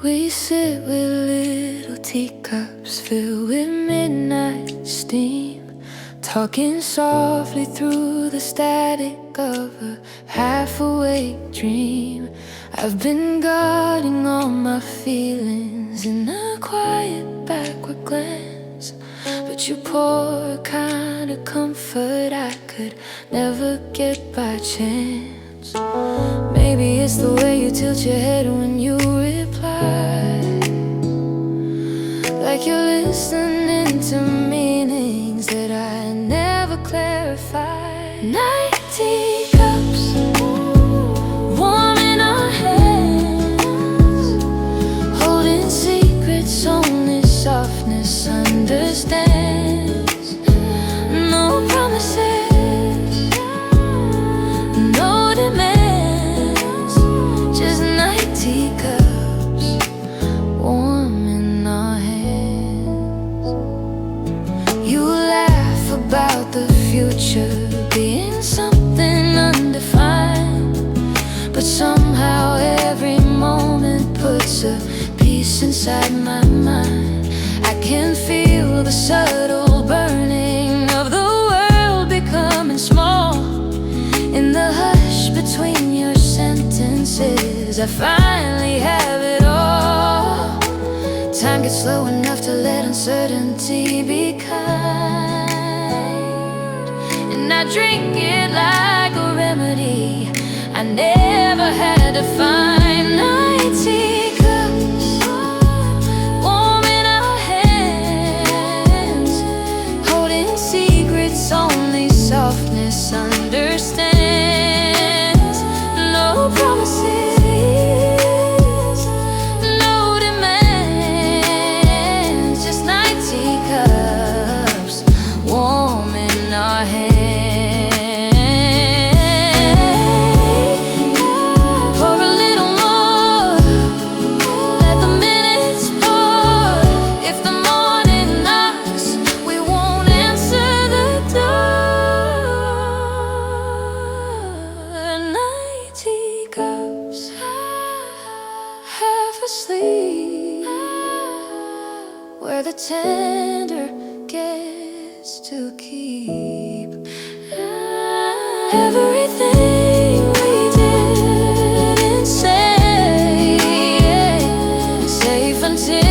We sit with little teacups filled with midnight steam, talking softly through the static of a half-awake dream. I've been guarding all my feelings in a quiet backward glance, but you pour a kind of comfort I could never get by chance. Maybe it's the way you tilt your head when you reply, like you're listening to meanings that I never clarify. Night teacups, warm in our hands, holding secrets only softness understands. No promises, no demands, just night teacups, warm in our hands. You laugh about the future being something undefined, but somehow every moment puts a piece inside my mind. I can feel the subtle burning of the world becoming small in the hush between your sentences. I finally have it all. Time gets slow enough to let uncertainty be kind, and I drink it like a remedy I never had to find. Night teacups, warm in our hands, holding secrets only softness understands. No promises, no demands, just night teacups, warm in our hands. Pour a little more where the tender gets to keep everything we didn't say, safe until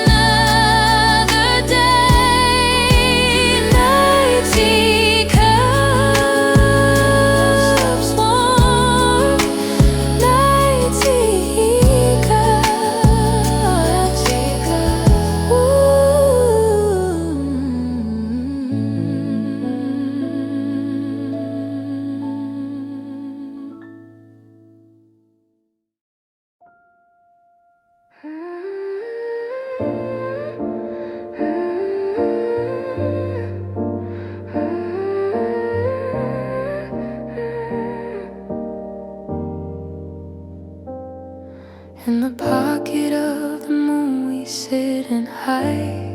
another day. Night teacups warm, night teacups, in the pocket of the moon we sit and hide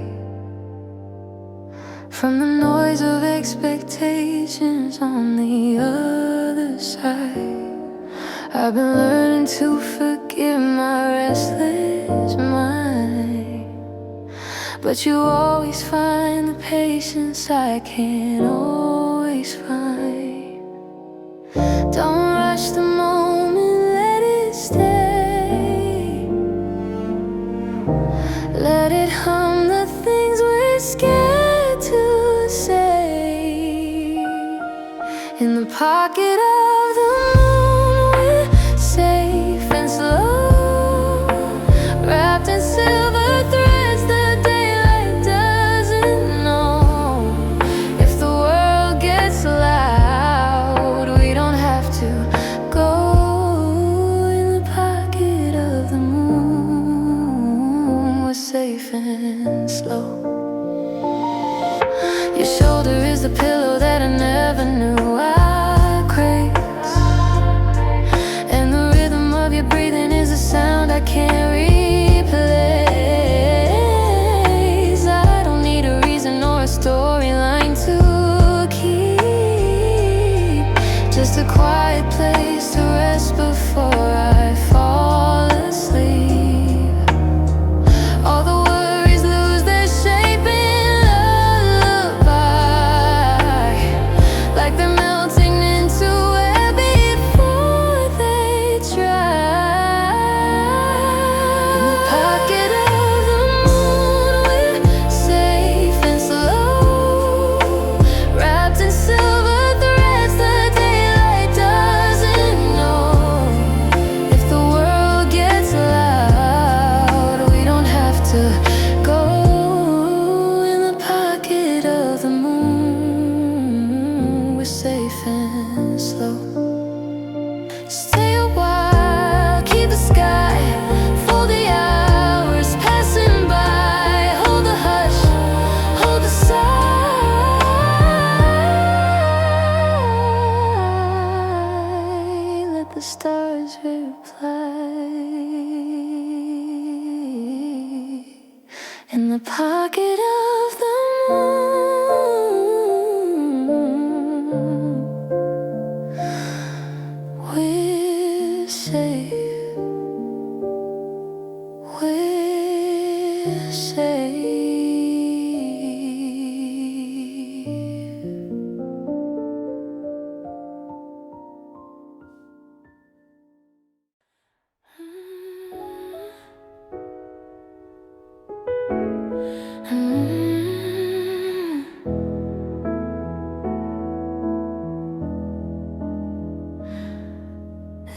from the noise of expectations on the other side. I've been learning to forgive my restless mind, but you always find the patience I can't always find. Don't rush the moment, let it stay. Let it hum the things we're scared to say. In the pocket of the moon, we're safe and slow, wrapped in silver threads. The daylight doesn't know. If the world gets loud, we don't have to go. In the pocket of the moon, we're safe and slow. Your shoulder is the pillow that I never knew I craved, and the rhythm of your breathing is a sound I can't replace. I don't need a reason or a storyline to keep, just a quiet place to rest before I fall asleep. All the worries lose their shape in lullaby, like they're melting into air before they dry. In the pocket of the moon, we're safe and slow, wrapped in silver threads. The daylight doesn't know. If the world gets loud, we don't have to go. In the pocket of the moon, we're safe and slow. Stay a while, keep the sky full, the hours passing by. Hold the hush, hold the sigh. Let the stars reply. In the pocket of the moon, we're safe, we're safe.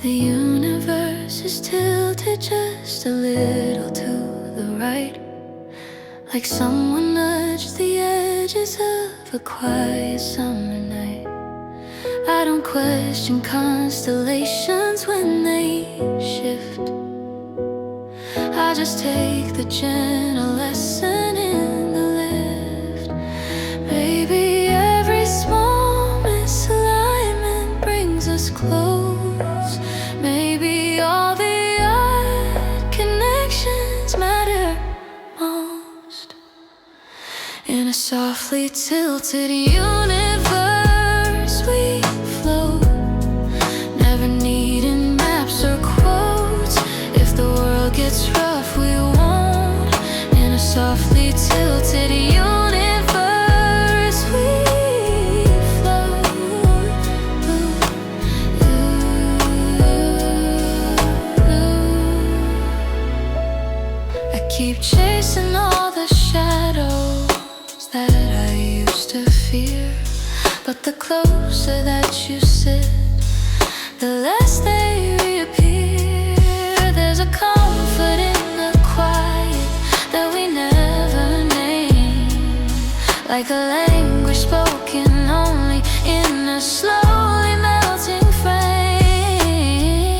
The universe is tilted just a little to the right, like someone nudged the edges of a quiet summer night. I don't question constellations when they shift. I just take the gentle lesson in the lift. Baby, every small misalignment brings us close. Maybe all the odd connections matter most. In a softly tilted universe we float, never needing maps or quotes. If the world gets rough, we won't. In a soft I keep chasing all the shadows that I used to fear, but the closer that you sit, the less they reappear. There's a comfort in the quiet that we never name, like a language spoken only in a slowly melting frame.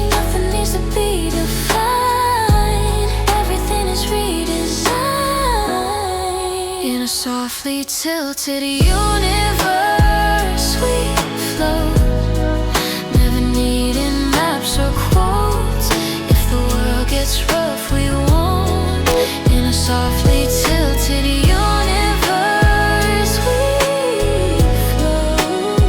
Nothing needs to be defined, everything is redesigned. In a softly tilted universe we float, never needing maps or quotes. If the world gets rough we won't. In a softly tilted universe we float.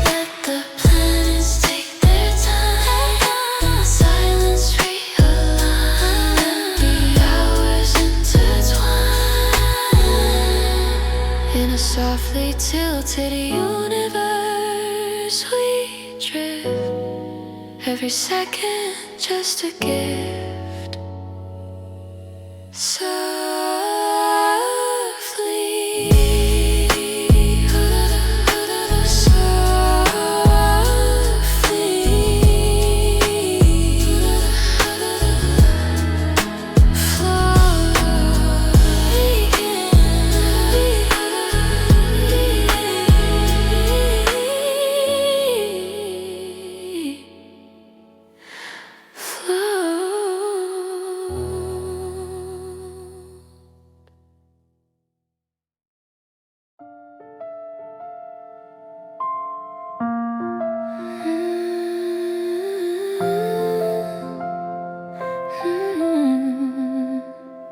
Let the planets take their time, silence realign, the hours intertwine. In a softly tilted universe we drift, every second just a gift.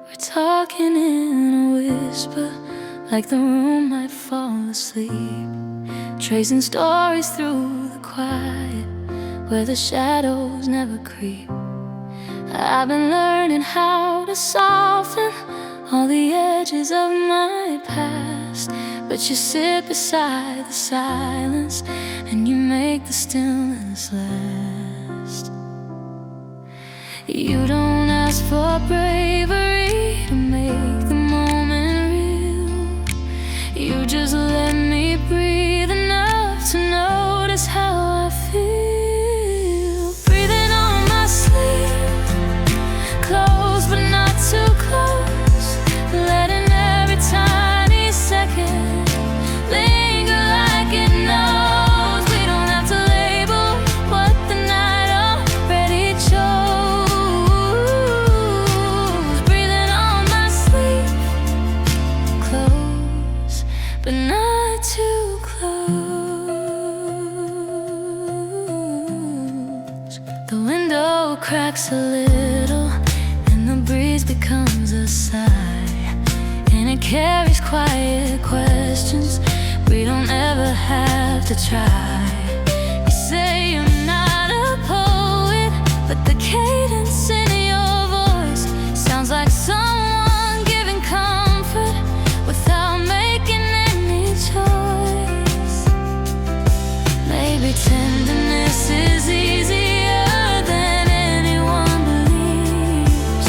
We're talking in a whisper, like the room might fall asleep, tracing stories through the quiet where the shadows never creep. I've been learning how to soften all the edges of my past, but you sit beside the silence and you make the stillness last. You don't ask for bravery to make the moment real, you just let me breathe enough to notice how I feel. Breathing on my sleeve, close but not too close, letting every tiny second linger like it knows. We don't have to label what the night already chose. Breathing on my sleeve, close but not too close. The window cracks a little and the breeze becomes a sigh, and it carries quiet questions we don't ever have to try. You say you're not a poet, but the cadence in your voice sounds like someone giving comfort without making any choice. Maybe tenderness is easier than anyone believes.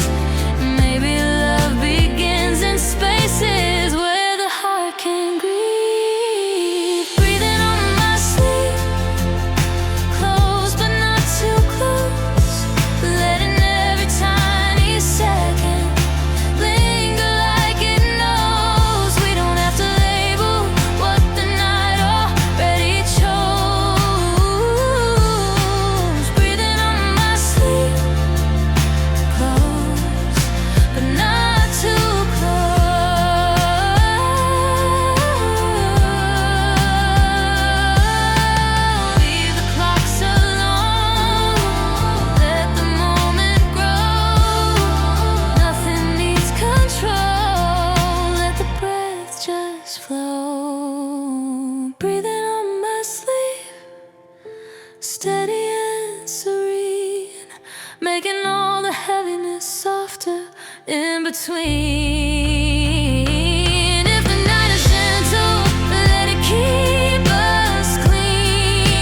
Maybe love begins in spaces where the heart can grieve. Breathing on my sleeve, close but not too close, letting every tiny second linger like it knows. We don't have to label what the night already chose. Breathing on my sleeve, close but not too close. Leave the clocks alone, let the moment grow. Nothing needs control, let the breath just flow. Breathing on my sleeve, steady and serene, making all the heaviness softer in between. If the night is gentle, let it keep us clean.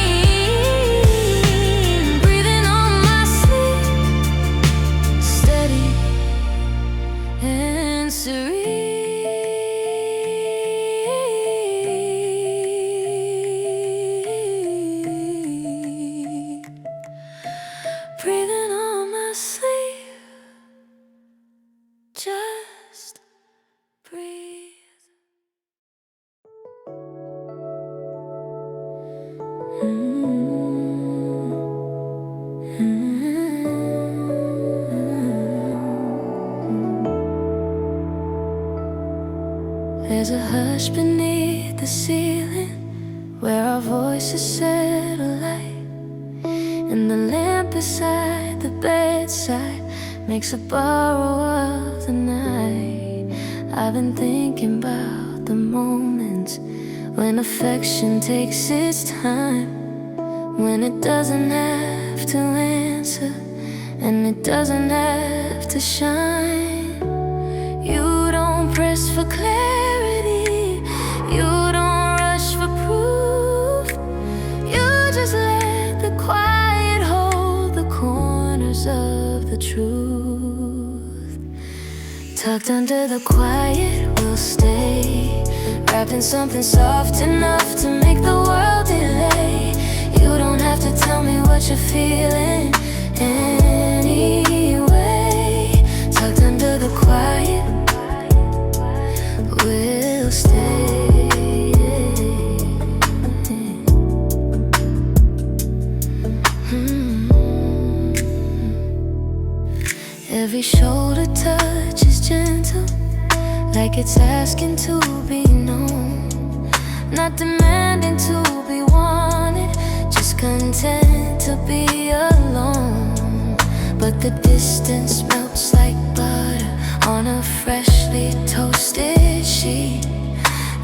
There's a hush beneath the ceiling where our voices set alight, and the lamp beside the bedside makes a borrow of the night. I've been thinking about the moments when affection takes its time, when it doesn't have to answer and it doesn't have to shine. You don't press for clarity, you don't rush for proof, you just let the quiet hold the corners of the truth. Tucked under the quiet we'll stay, wrapped in something soft enough to make the world delay. You don't have to tell me what you're feeling anyway. Tucked under the quiet we'll stay. Every shoulder touch is gentle, like it's asking to be known, not demanding to be wanted, just content to be alone. But the distance melts like butter on a freshly toasted sheet,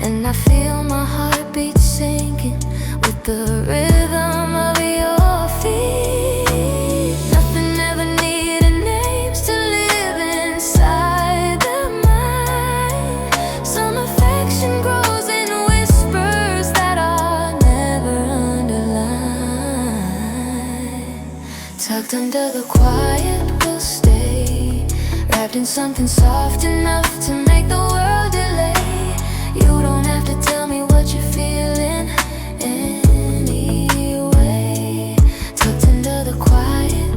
and I feel my heartbeat sinking with the rhythm of your feet. Nothing ever needed names to live inside the mind. Some affection grows in whispers that are never underlined. Tucked under the quiet we'll stay, wrapped in something soft enough to make the world delay. You don't have to tell me what you're feeling anyway. Tucked under the quiet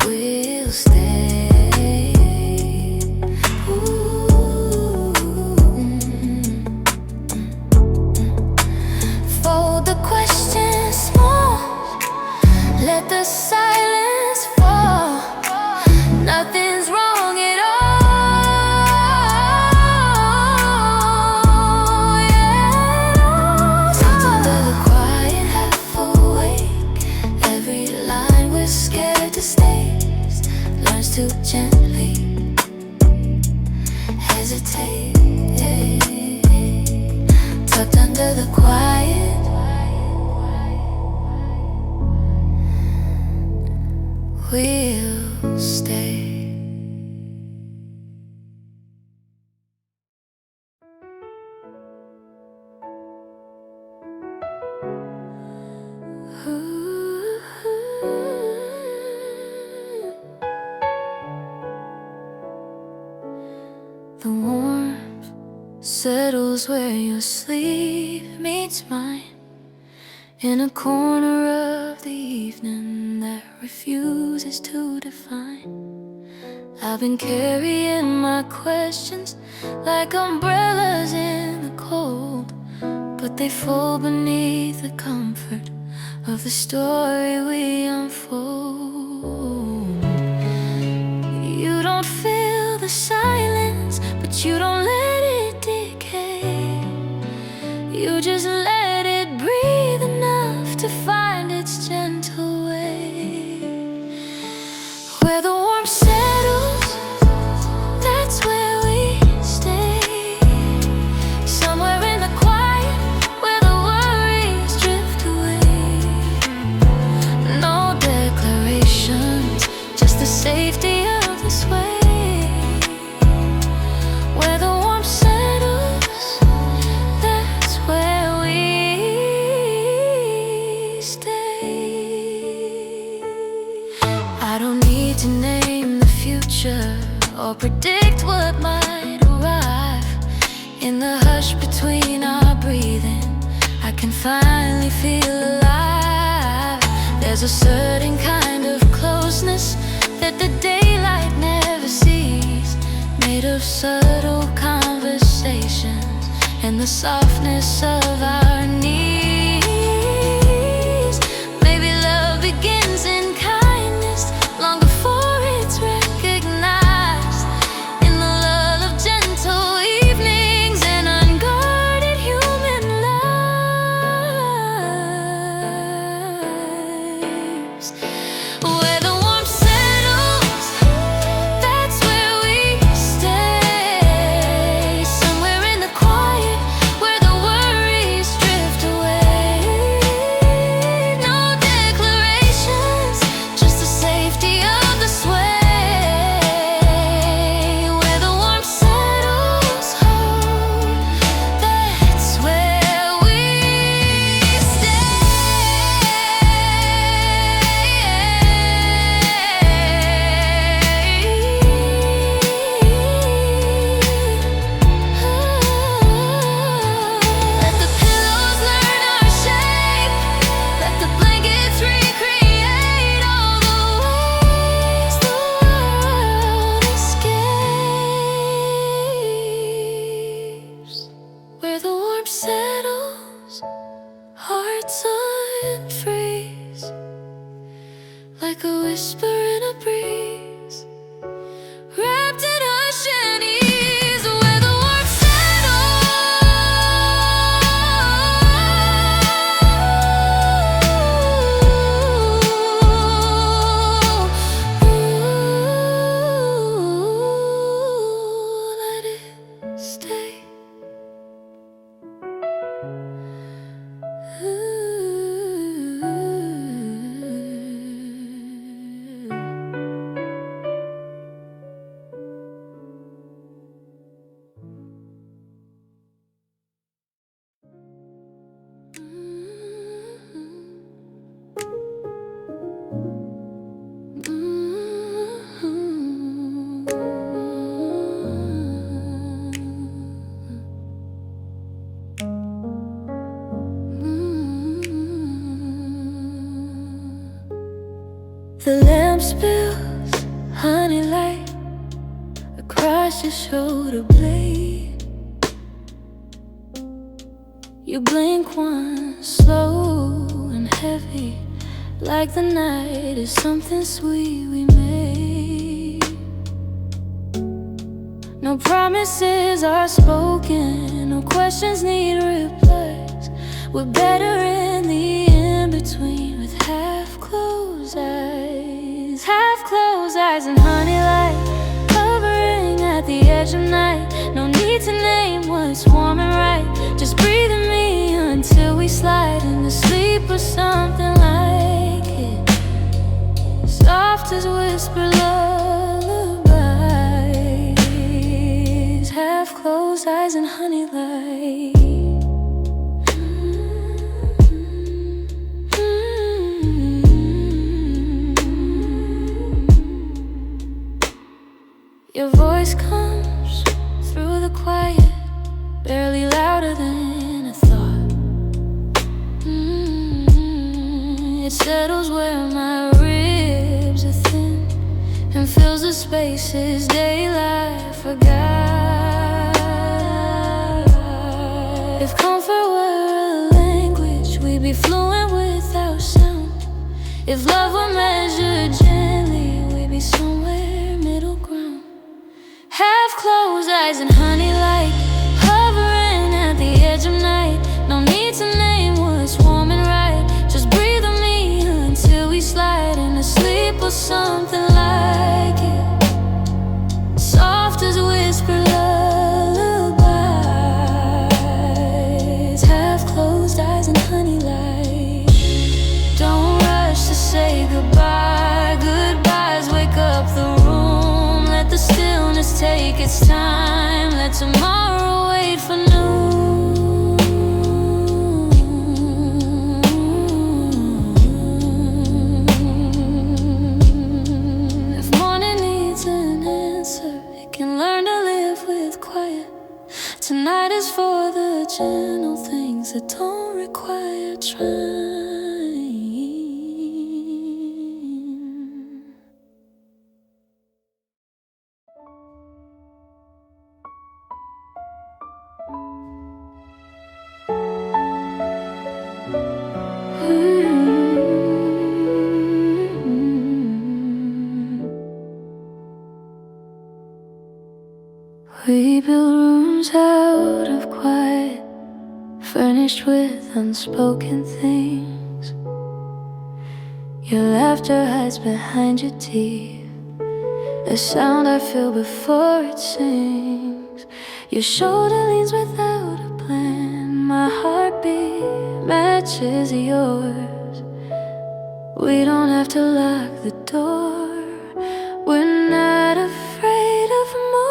we'll stay. Ooh. Fold the question small, let the silence fall. Nothing's wrong at all, yeah. Tucked under the quiet, half awake, every line we're scared to state learns to gently hesitate. Tucked under the quiet we'll stay. The warmth settles where your sleep meets mine, in a corner of the evening that refuses to define. I've been carrying my questions like umbrellas in the cold, but they fall beneath the comfort of the story we unfold. You don't feel the silence, but you don't let it decay. You just let it breathe enough to find its gentle way. Where the warmth settles, that's where we stay. Somewhere in the quiet, where the worries drift away. No declarations, just the safety of this way. Where the warmth settles, that's where we stay. I don't need to name the future or predict what might arrive. In the hush between our breathing, I can finally feel alive. There's a certain kind of closeness that the daylight never sees, made of subtle conversations and the softness of our knees. Maybe love begins in kindness long before it's recognized, in the lull of gentle evening. and freeze, like a whisper in a breeze, wrapped in hush and ease, where the warmth settles. Let it stay. The lamp spills honey light across your shoulder blade. You blink once, slow and heavy, like the night is something sweet we made. No promises are spoken, no questions need replies. We're better in the in-between with half-closed eyes. Half-closed eyes and honey light hovering at the edge of night. No need to name what's warm and right. Just breathe in me until we slide into sleep or something like it. Soft as whisper lullabies. Half-closed eyes and honey light. Your voice comes through the quiet, barely louder than a thought. It settles where my ribs are thin and fills the spaces daylight forgot. If comfort were a language, we'd be fluent without sound. If love were measured gently, we'd be somewhere middle ground. Half-closed eyes and honey light hovering at the edge of night. No need to name what's warm and right. Just breathe on me until we slide into sleep or something like it. Soft as whisper lullabies. Half-closed eyes and honey light. Don't rush to say goodbye. Goodbyes wake up the room. Let the stillness take its time. Let tomorrow wait for noon. If morning needs an answer, it can learn to live with quiet. Tonight is for the gentle things that don't require trying. We build rooms out of quiet, furnished with unspoken things. Your laughter hides behind your teeth, a sound I feel before it sings. Your shoulder leans without a plan, my heartbeat matches yours. We don't have to lock the door, we're not afraid of more.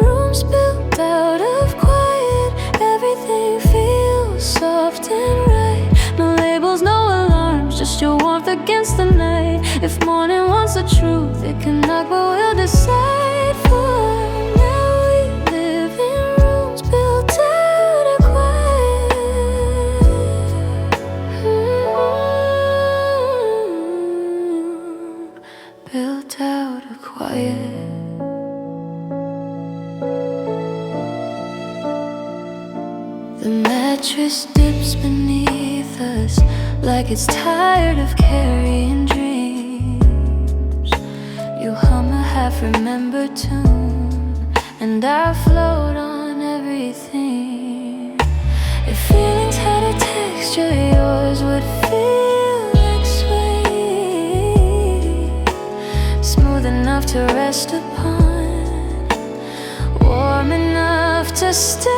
Rooms built out of quiet, everything feels soft and right. No labels, no alarms, just your warmth against the night. If morning wants the truth, it can knock, but we'll decide for now. We live in rooms built out of quiet. Built out of quiet. The mattress dips beneath us, face like it's tired of carrying dreams. You hum a half-remembered tune, and I float on everything. If feelings had a texture, yours would feel like suede, smooth enough to rest upon, warm enough to stay.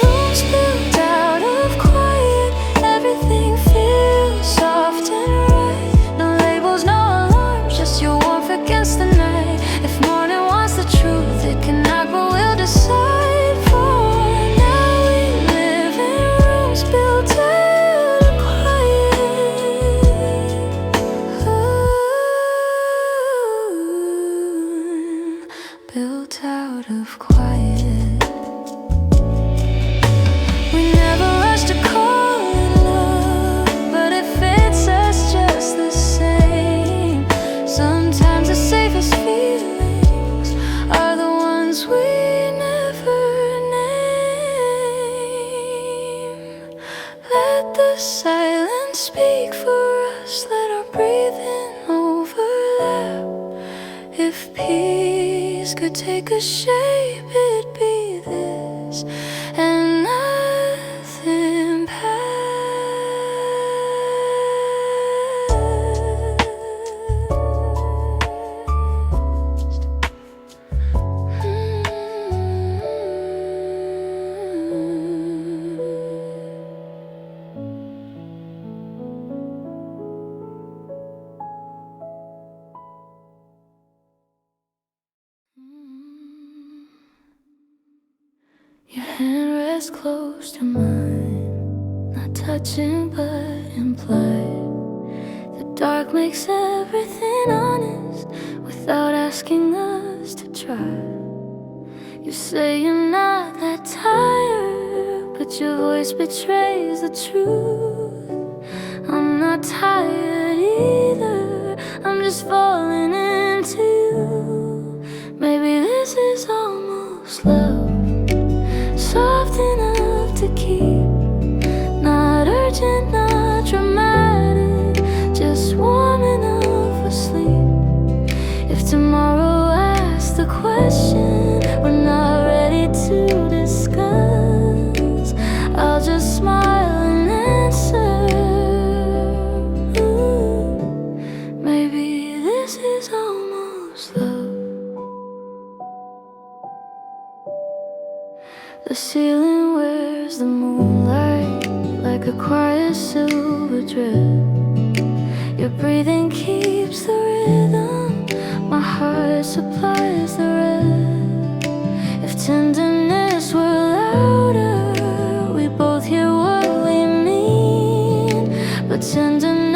Rooms built out of quiet, everything feels soft and right. No labels, no alarms, just your warmth against the night. If morning wants the truth, it can knock, but we'll decide for now. We live in rooms built out of quiet. Built out of quiet. We never rush to call it love, but it fits us just the same. Sometimes the safest feelings are the ones we never name. Let the silence speak for us, let our breathing overlap. If peace could take a shape, it'd be this and nothing past. Your hand rests close to mine, not touching but implied. The dark makes everything honest without asking us to try. You say you're not that tired, but your voice betrays the truth. I'm not tired either, I'm just falling into you. Maybe this is almost love, soft enough to keep, not urgent, not dramatic, just warm enough asleep. If tomorrow asks the question we're not ready to discuss, I'll just smile and answer. Maybe this is almost love. The ceiling wears the moonlight like a quiet silver thread. Your breathing keeps the rhythm, my heart supplies the red. If tenderness were louder, we both hear what we mean, but tenderness